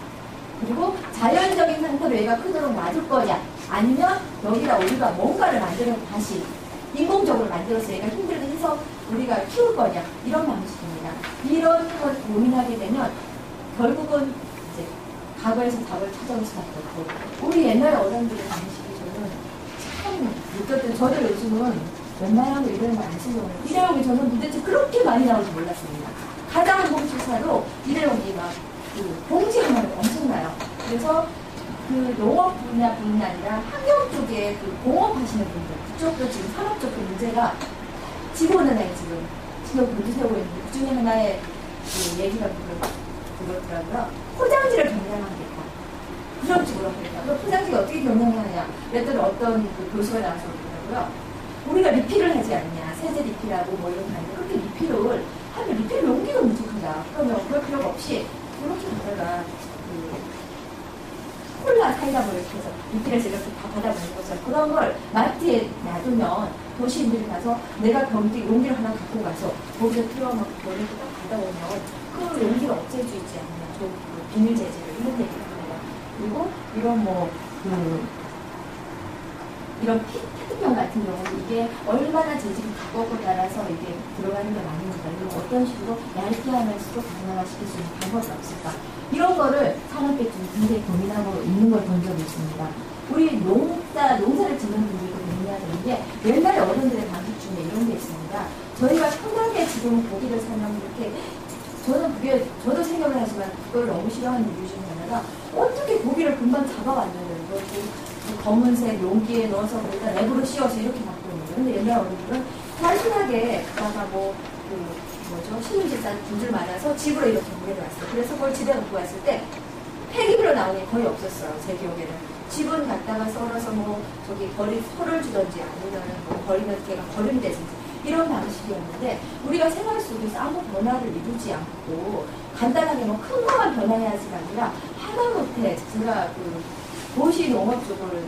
그리고 자연적인 상태로 얘가 크도록 놔둘 거냐, 아니면 여기다 우리가 뭔가를 만들어서 다시 인공적으로 만들어서 얘가 힘들게 해서 우리가 키울 거냐, 이런 방식입니다. 이런 걸 고민하게 되면 결국은 이제 과거에서 답을 찾아올 수밖에 없고, 우리 옛날 어른들의 방식이 저는 참 느꼈던, 저도 요즘은 웬만하면 이런 걸 안 쓰려고 해요. 일회용이 저는 도대체 그렇게 많이 나올 줄 몰랐습니다. 가장 봉투사로 일회용이 막 봉지 하나가 엄청나요. 그래서 그 농업 분야뿐만 아니라 환경 쪽에 그 공업하시는 분들, 그쪽도 지금 산업 쪽 문제가 지구온난화에 지금 문제세우고 있는데, 그 중에 하나의 그 얘기가 그렇더라고요. 포장지를 경량하겠다. 그런 식으로 하겠다. 그럼 포장지가 어떻게 경량하냐? 그랬더니 어떤 그 교수가 나와서 그러더라고요. 우리가 리필을 하지 않냐. 세제 리필하고 뭐 이런 거 하는데, 그렇게 리필을 하면 리필 용기가 부족하다. 그러면 그럴 필요가 없이 그렇게 하다가 콜라 사이다 뭐 이렇게 해서 리필해서 이렇게 다 받아보는 거죠. 그런 걸 마트에 놔두면 도시인들이 가서 내가 용기를 하나 갖고 가서 거기서 필요하면 버리고 딱 받아오면 그 용기를 없애주지 않냐. 좀 비밀 재질을 이런 얘기를 합니다. 그리고 이런 이런 페트병 같은 경우는 이게 얼마나 재질이 두껍고 따라서 이게 들어가는 게 많으니까 이거 어떤 식으로 얇게 하면서도 강화시킬 수 있는 방법이 없을까? 이런 거를 산업계 좀 굉장히 고민하고 있는 걸 본 적이 있습니다. 우리 농사를 짓는 분들도 고민해야 되는 게 옛날에 어른들의 방식 중에 이런 게 있습니다. 저희가 편하게 지금 고기를 사면 이렇게 저도 생각을 하지만 그걸 너무 싫어하는 이유 중에 하나가 어떻게 고기를 금방 잡아왔냐는 거고 검은색 용기에 넣어서 거기다 랩으로 씌워서 이렇게 갖고 있는 거예요. 근데 옛날 어른들은 단순하게 그다가 신문지 싼 줄줄 말아서 집으로 이렇게 보내왔어요. 그래서 그걸 집에 갖고 왔을 때 폐기물로 나오는 게 거의 없었어요. 제 기억에는. 집은 갖다가 썰어서 벌을 주던지 아니면 버리면 걔가 버림이 되든지 이런 방식이었는데, 우리가 생활 속에서 아무 변화를 이루지 않고 간단하게 큰 거만 변화해야지가 아니라 하다못해 제가 도시 농업 쪽을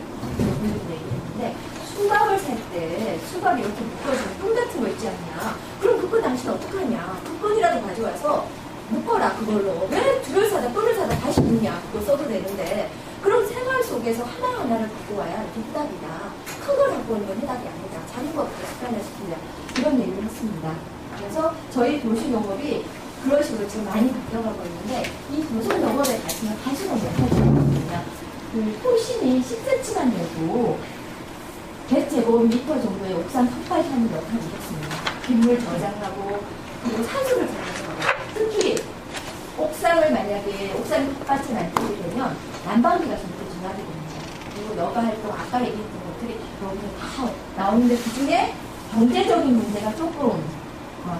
얘기했는데, 수박을 살 때 수박이 이렇게 묶어진 끈 같은 거 있지 않냐. 그럼 그 끈 당신 어떡하냐. 그 끈이라도 가져와서 묶어라. 그걸로 왜 줄을 사다 끈을 사다 다시 묶냐. 그거 써도 되는데. 그럼 생활 속에서 하나하나를 갖고 와야 해답이다. 큰 걸 갖고 오는 건 해답이 아니다. 작은 거 습관화시키자. 이런 얘기를 했습니다. 그래서 저희 도시 농업이 그런 식으로 지금 많이 바뀌어가고 있는데, 이 도시 농업에 가시면 다시는 못할 수 있거든요. 그 토신이 10cm만 돼도 100제곱미터 정도의 옥상 텃밭하는 역할을 했습니다. 빗물 저장하고 그리고 산소를 저장하고, 특히 옥상을 만약에 옥상 텃밭을 만들게 되면 난방비가 정말 중요하게 됩니다. 그리고 여가 활동 아까 얘기했던 것들이 여기서 다 나오는데, 그 중에 경제적인 문제가 조금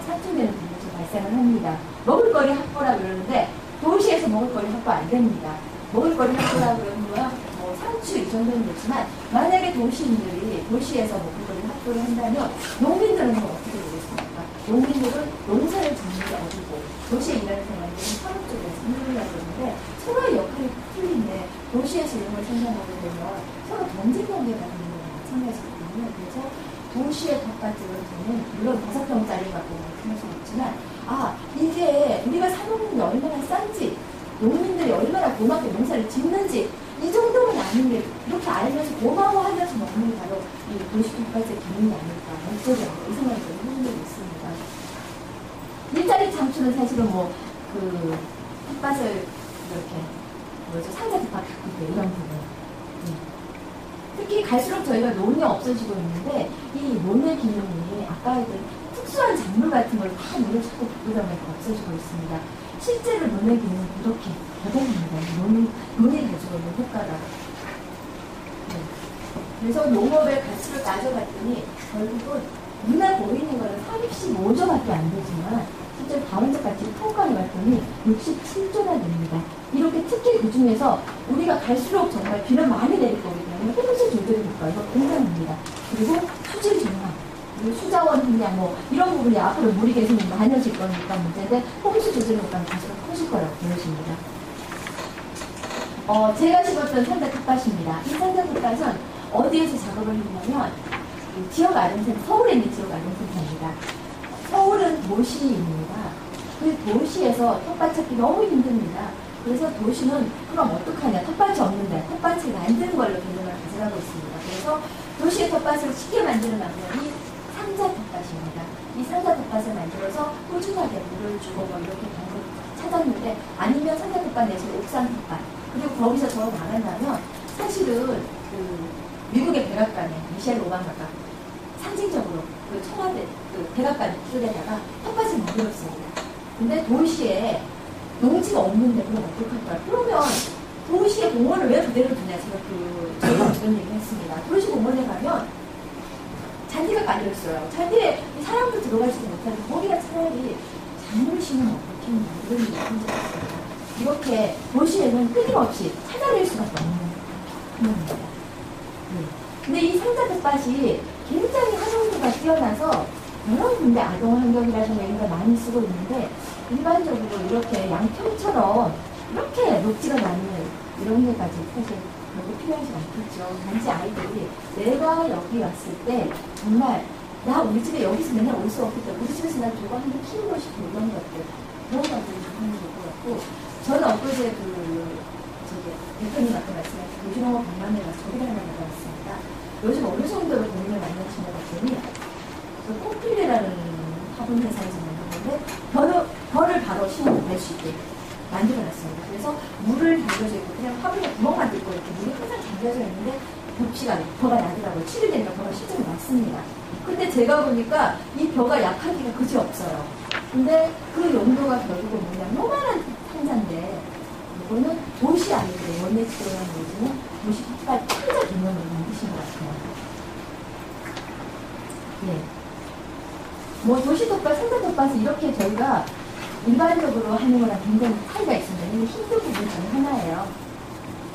상충되는 부분이 좀 발생을 합니다. 먹을거리 확보라 그러는데 도시에서 먹을거리 확보 안 됩니다. 먹을거리 확보라 그러면 상추 이 정도는 되지만, 만약에 도시인들이 도시에서 먹을거리 확보를 한다면 농민들은 어떻게 되겠습니까? 농민들은 농사를 짓는 게 어디고 도시에 일하는 사람들은 산업 쪽에서 일을 하는데 서로의 역할이 틀린데, 도시에서 이런 걸 생산하게 되면 서로 경쟁 관계가 되는 거랑 마찬가지거든요. 그래서 도시의 텃밭들은 물론 5평짜리 갖고 할 수 있지만, 이게 우리가 사먹는 게 얼마나 싼지, 농민들이 얼마나 고맙게 농사를 짓는지 이 정도는 아닌데 이렇게 알면서 고마워하면서 먹는 게 바로 이 도시 텃밭의 기능이 아닐까, 목적이 아닐까, 이 생각이 좀 해본 적이 있습니다. 일자리 창출은 사실은 텃밭을 이렇게 상자 텃밭 갖고 이런 부분. 특히 갈수록 저희가 논이 없어지고 있는데, 이 논의 기능이 아까 했던 특수한 작물 같은 걸 다 논을 자꾸 바꾸다 보니까 없어지고 있습니다. 실제로 논의 기능은 그렇게 대단합니다. 논이 가지고 있는 효과가. 네. 그래서 농업의 가치를 따져봤더니 결국은 눈에 보이는 거는 35조밖에 안 되지만 실제 다원적 가치를 평가해봤더니 67조나 됩니다. 이렇게 특히 그 중에서 우리가 갈수록 정말 비는 많이 내릴 거기 때문에 홍수 조절 효과가 굉장합니다. 그리고 수질 정화, 그리고 수자원 분야 뭐 이런 부분이 앞으로 물이 계속 많아질 거니까 문제인데 홍수 조절 효과는 계속 커질 거라고 보여집니다. 제가 심었던 산자 텃밭입니다. 이 산자 텃밭은 어디에서 작업을 했냐면 지역 아동센터, 서울에 있는 지역 아동센터입니다. 서울은 도시입니다. 그 도시에서 텃밭 찾기 너무 힘듭니다. 그래서 도시는 그럼 어떡하냐, 텃밭이 없는데 텃밭을 만드는 걸로 개념을 가져가고 있습니다. 그래서 도시의 텃밭을 쉽게 만드는 방법이 상자 텃밭입니다. 이 상자 텃밭을 만들어서 꾸준하게 물을 주고 뭐 이렇게 방법을 찾았는데, 아니면 상자 텃밭 내에서 옥상 텃밭, 그리고 거기서 더 나간다면 사실은 그 미국의 백악관에 미셸 오바마가 상징적으로 그 청와대 그 백악관 기술에다가 텃밭을 만들었습니다. 근데 도시에 농지가 없는데 그럼 어떡할까요? 그러면 도시의 공원을 왜 그대로 두냐, 제가 그런 얘기를 했습니다. 도시 공원에 가면 잔디가 깔려있어요. 잔디에 사람도 들어가지도 못하는데 거기가 차라리 작물 심으면 어떻겠냐, 이런 얘기를 한 적이 있습니다. 이렇게 도시에는 끊임없이 찾아낼 수밖에 없는 겁니다. 근데 이 상자 텃밭이 굉장히 활용도가 뛰어나서 여러 군데 아동 환경이라든가 이런 걸 많이 쓰고 있는데, 일반적으로 이렇게 양평처럼 이렇게 녹지가 많은 이런 데까지 사실 별로 필요하지 않겠죠. 단지 아이들이 내가 여기 왔을 때 정말 나 우리 집에 여기서 맨날 올 수 없기 때문에 우리 집에서 나 저거 한번 키우고 싶고 이런 것들, 그런 것들이 하는 것 같고, 저는 엊그제 대표님 아까 말씀하신 도시농업 박람회 가서 저기를 하나 받아왔습니다. 요즘 어느 정도로 본인을 만나신 것 같더니 코필레라는 화분 회사에서 만든 건데 벼를 바로 심어낼 수 있게 만들어놨습니다. 그래서 물을 담겨져 있고 그냥 화분에 구멍만 뚫고 이렇게 물이 항상 담겨져 있는데 벼가 나더라고요. 7일 되니까 벼가 실제로 났습니다. 근데 제가 보니까 이 벼가 약하기가 그지없어요. 근데 그 용도가 결국은 뭐냐면 요만한 상자인데, 이거는 도시 아이들의 원내치료라는 거지는 도시 텃밭 상자 개념으로 만드신 것 같아요. 네. 뭐 도시 텃밭, 상자 텃밭은 이렇게 저희가 일반적으로 하는 거랑 굉장히 차이가 있습니다. 근데 힘든 부분 중에 하나예요.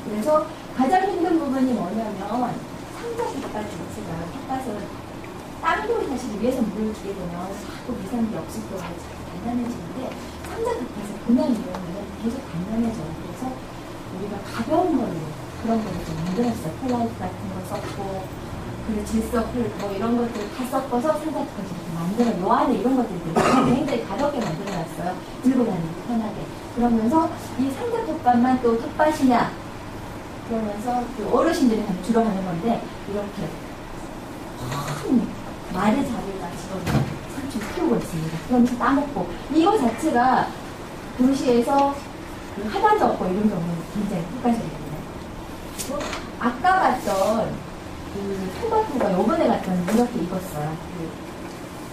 그래서 가장 힘든 부분이 뭐냐면 상자 텃밭 자체가, 텃밭은 땅도 사실 위에서 물을 주게 되면 자꾸 미생물이 없을 거가 단단해지는데, 상자 텃밭은 그냥 이러면 계속 단단해져요. 그래서 우리가 가벼운 걸로 그런 거를 좀 만들었어요. 폴라이트 같은 거 썼고, 그리고 질석을 뭐 이런 것들 다 섞어서 상자 텃밭을 이렇게 만들어, 요 안에 이런 것들이 굉장히 가볍게 만들어놨어요. 들고 다니기 편하게. 그러면서 이 상자 텃밭만 또 텃밭이냐, 그러면서 그 어르신들이 주로 하는 건데, 이렇게 말의 자리가 지금 삼촌 키우고 있습니다. 그러면서 따먹고, 이거 자체가 도시에서 그 하나도 없고 이런 경우는 굉장히 효과적입니다. 그리고 아까 봤던 그 토마토가 요번에 갔던 이렇게 익었어요. 그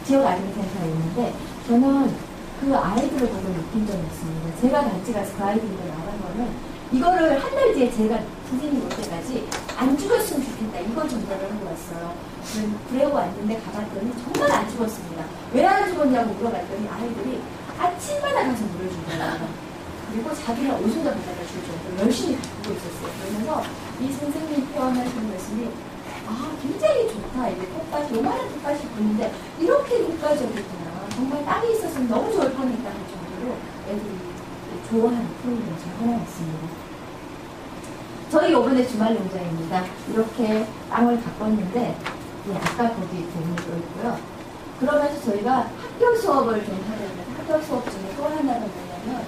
지역 아동센터에 있는데, 저는 그 아이들을 보고 느낀 적이 있습니다. 제가 같이 가서 그 아이들과 나간 거는, 이거를 한 달 뒤에 제가 선생님 올 때까지 안 죽었으면 좋겠다, 이걸 전달을 하고 왔어요. 그래고 왔는데 가봤더니 정말 안 죽었습니다. 왜 안 죽었냐고 물어봤더니 아이들이 아침마다 가서 물을 주더라고요. 그리고 자기는 오순절 바다가 줄 정도로 열심히 가꾸고 있었어요. 그러면서 이 선생님이 표현하시는 말씀이, 굉장히 좋다. 이게 텃밭이, 요만한 텃밭이 보이는데 이렇게 효과적이구나. 정말 땅이 있었으면 너무 좋을 뻔했다 할 정도로 애들이 좋아하는 프로그램 중 하나였습니다. 저희 이번에 주말 농장입니다. 이렇게 땅을 가꿨는데, 아까 거기 대문도 있고요. 그러면서 저희가 학교 수업을 좀 하려고 해요. 학교 수업 중에 또 하나가 뭐냐면,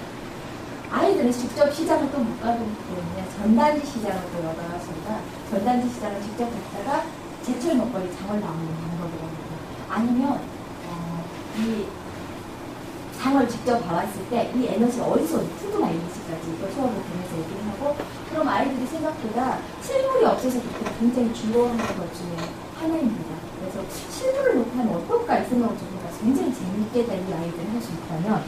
아이들은 직접 시장을 또 못 가기 때문에 전단지 시장을 또 열어놨습니다. 전단지 시장을 직접 갔다가 제철 먹거리 장을 나오는 방법이랍니다. 아니면 이 장을 직접 봐왔을 때 이 에너지가 어디서 오는지 푸드가 있는지까지 이거 수업을 통해서 얘기를 하고, 그럼 아이들이 생각보다 실물이 없어서 그렇게 굉장히 즐거워하는 것 중에 하나입니다. 그래서 실물을 놓고 하면 어떨까 이 생각을 좀 해봐서 굉장히 재미있게 이 아이들이 할 수 있다면,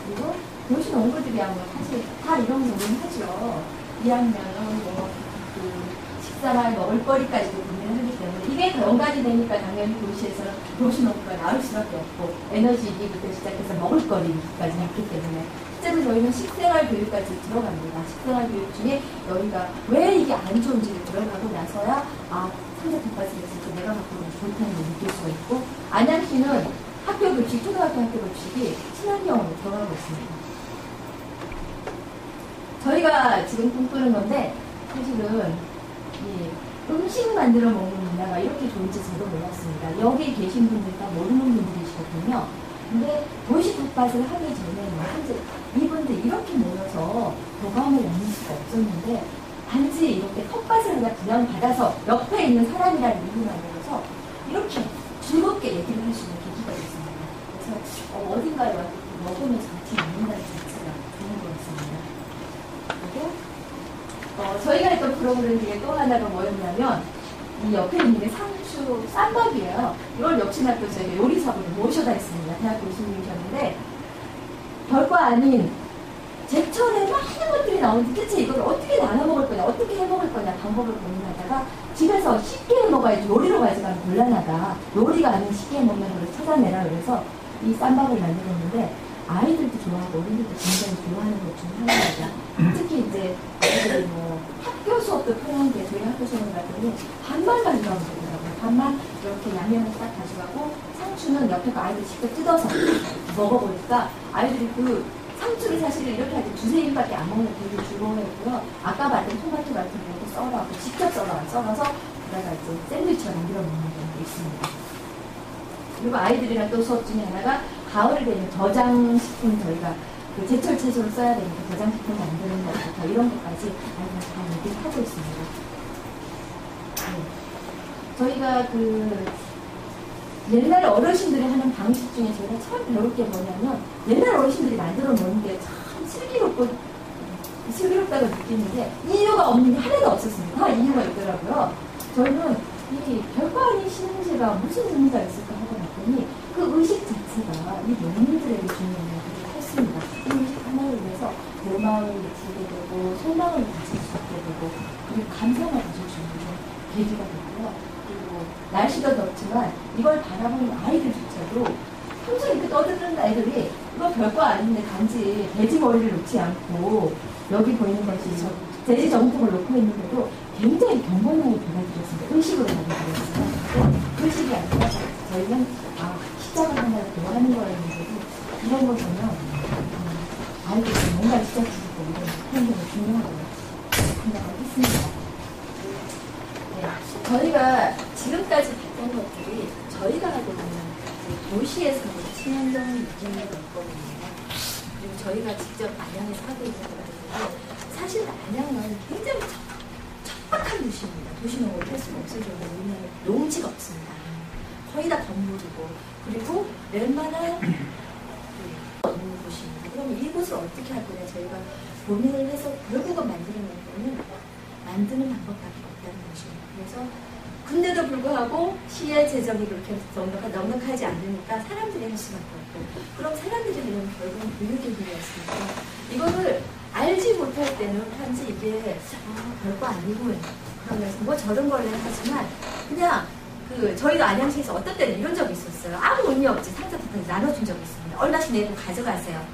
그리고 도시 농부들이야 뭐 사실 다 이런 부분 하죠. 2학년은 뭐 식사나 먹을거리까지도 고민하기 때문에 이게 연관이 되니까 당연히 도시에서는 도시 농부가 나올 수밖에 없고, 에너지기부터 시작해서 먹을거리까지 있기 때문에 실제로 저희는 식생활 교육까지 들어갑니다. 식생활 교육 중에 여기가 왜 이게 안 좋은지를 들어가고 나서야 상자 텃밭을 했을 때 내가 갖고 있는 좋다는 걸 느낄 수가 있고, 안양시는 학교 급식, 초등학교 학교 급식이 친환경으로 들어가고 있습니다. 저희가 지금 꿈꾸는 건데 사실은 이 음식 만들어 먹는 문화가 이렇게 좋을지 저도 몰랐습니다. 여기 계신 분들 다 모르는 분들이시거든요. 근데 도시 텃밭을 하기 전에는 현재 이분들 이렇게 모여서 도감을 나눌 수가 없었는데, 단지 이렇게 텃밭을 그냥 분양받아서 옆에 있는 사람이라는 이유만으로서 이렇게 즐겁게 얘기를 할 수 있는 계기가 있습니다. 그래서 어딘가에 와서 먹으면서 같이 먹는다는 자체가 좋은 것 같습니다. 그리고 저희가 했던 프로그램 중에 또 하나가 뭐였냐면, 이 옆에 있는 게 상추 쌈밥이에요. 이걸 역시나 또 저희가 요리사분을 모셔다 했습니다. 대학 교수님이셨는데, 별거 아닌 제철에 많은 것들이 나오는데 대체 이걸 어떻게 나눠 먹을 거냐, 어떻게 해 먹을 거냐 방법을 고민하다가 집에서 쉽게 해 먹어야지 요리로 가져가면 곤란하다. 요리가 아닌 쉽게 해 먹는 걸 찾아내라 그래서 이 쌈밥을 만들었는데, 아이들도 좋아하고 어른들도 굉장히 좋아하는 것 중에 하나입니다. 특히 이제 뭐 학교 수업도 편한데 저희 학교 수업을 갔더니 반만 가져가면 되더라고요. 반만 이렇게 양념을 딱 가져가고, 상추는 옆에 거 아이들이 직접 뜯어서 먹어보니까 아이들이 그 상추를 사실 이렇게 할 때 두세 입밖에 안 먹는 되게 즐거워했고요. 아까 만든 토마토 같은 경우도 썰어서 직접 썰어서 그다가 이제 샌드위치를 만들어 먹는 경우도 있습니다. 그리고 아이들이랑 또 수업 중에 하나가 가을 되면 저장식품, 저희가 그 제철 채소를 써야 되니까 저장식품 만드는 것부터 이런 것까지 아이들 다 얘기를 하고 있습니다. 네. 저희가 옛날 어르신들이 하는 방식 중에 저희가 처음 배울 게 뭐냐면, 옛날 어르신들이 만들어 놓은 게 참 슬기롭다고 느끼는데 이유가 없는 게 하나도 없었습니다. 다 이유가 있더라고요. 저희는 이 별거 아닌 신흥제가 무슨 의미가 있을까 하고 났더니 그 의식 자체가 이 농민들에게 주는 영향을 했습니다. 이 의식 하나를 위해서 내 마음을 미치게 되고 소망을 가질 수 있게 되고, 그리고 감성을 가질 수 있는 계기가 되고요. 그리고 날씨도 덥지만 이걸 바라보는 아이들조차도 평소에 이렇게 떠드는 아이들이 이거 별거 아닌데 단지 돼지 머리를 놓지 않고 여기 보이는 것이 돼지 정통을 놓고 있는데도 굉장히 경건하게 받아들였습니다. 의식으로 받아들였어요. 의식이 아니라 저희는 시작을 하나 더 하는 거였는데도 이런 걸 보면 아이들이 뭔가 시작해주고 이런 게 중요하다고 생각을 했습니다. 네, 저희가 지금까지 봤던 것들이 저희가 하고 있는 도시에서 친환경 느낌이 있거든요. 그리고 저희가 직접 안양에서 하고 있는 거라는데, 사실 안양은 굉장히 척박한 도시입니다. 도시농업을 할 수가 없을 정도로 우리나라에 농지가 없습니다. 거의 다 건물이고, 그리고 웬만한 없는 곳입니다. 그럼 이곳을 어떻게 할 거냐 저희가 고민을 해서 결국은 만드는 거는 만드는 방법밖에 없다는 것입니다. 그래서 근데도 불구하고 시의 재정이 그렇게 넉넉하지 않으니까 사람들이 할 수밖에 없고, 그럼 사람들이 하려면 결국은 교육의 필요였으니까 이거를 알지 못할 때는 단지 이게 별거 아니군 그러면서 뭐 저런 거를 하지만, 그냥 저희도 안양시에서 어떤 때는 이런 적이 있었어요. 아무 의미 없지 상자 텃밭을 나눠준 적이 있습니다. 얼마씩 내고 가져가세요.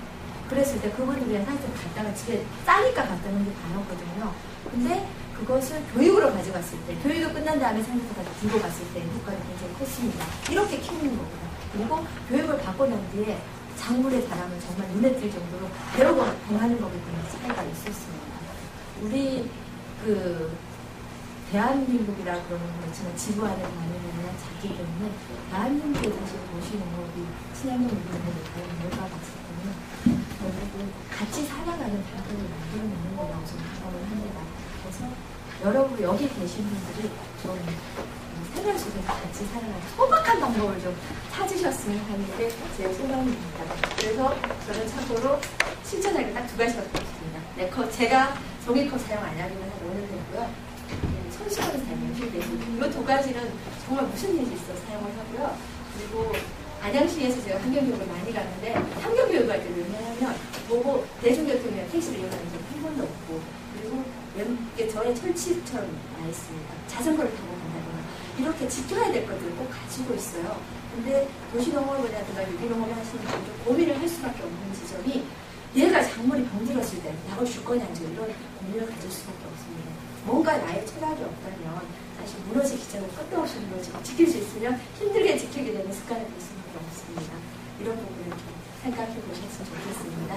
그랬을 때 그분들이랑 상자 갖다가 집에 싸니까 갖다 놓은 게 다였거든요. 근데 그것을 교육으로 가져갔을 때, 교육이 끝난 다음에 상자 텃밭을 들고 갔을 때 효과가 굉장히 컸습니다. 이렇게 키우는 거고요. 그리고 교육을 받고 난 뒤에 작물의 자랑을 정말 눈에 띌 정도로 배우고 행하는 거기 때문에 차이가 있었습니다. 우리 대한민국이라 그러는 거지만 지구 안에 가면은 자기 때문에 대한민국에 사실 도시농업이 친환경 운동을 과연 뭘까 봤을 때는 결국은 같이 살아가는 방법을 만들어내는 거라고 저는 생각을 합니다. 그래서 여러분 여기 계신 분들이 좀 생활 속에서 같이 살아가는 소박한 방법을 좀 찾으셨으면 하는 게 제 소망입니다. 그래서 저는 참고로 실천할 게 딱 두 가지밖에 없습니다. 제가 종이컵 사용 안 하기는 한 5년 됐고요. 손수건 사용, 휴대폰. 이 두 가지는 정말 무슨 일이 있어 사용을 하고요. 그리고 안양시에서 제가 환경교육을 많이 가는데, 환경교육을 할 때 왜냐하면 보고 대중교통이나 택시를 이용하는 적이 한 번도 없고, 그리고 저의 철칙처럼 나 있습니다. 자전거를 타고 간다거나 이렇게 지켜야 될 것들을 꼭 가지고 있어요. 근데 도시농업이라든가 유기농업을 하시는 분들 고민을 할 수밖에 없는 지점이 얘가 작물이 병들었을 때 약을 줄 거냐 이제 이런 고민을 가질 수밖에 없습니다. 뭔가 나의 철학이 없다면 사실 무너질 기적을 끝도 없이 무너지고 지킬 수 있으면 힘들게 지키게 되는 습관이 될 수밖에 없습니다. 이런 부분을 좀 생각해 보셨으면 좋겠습니다.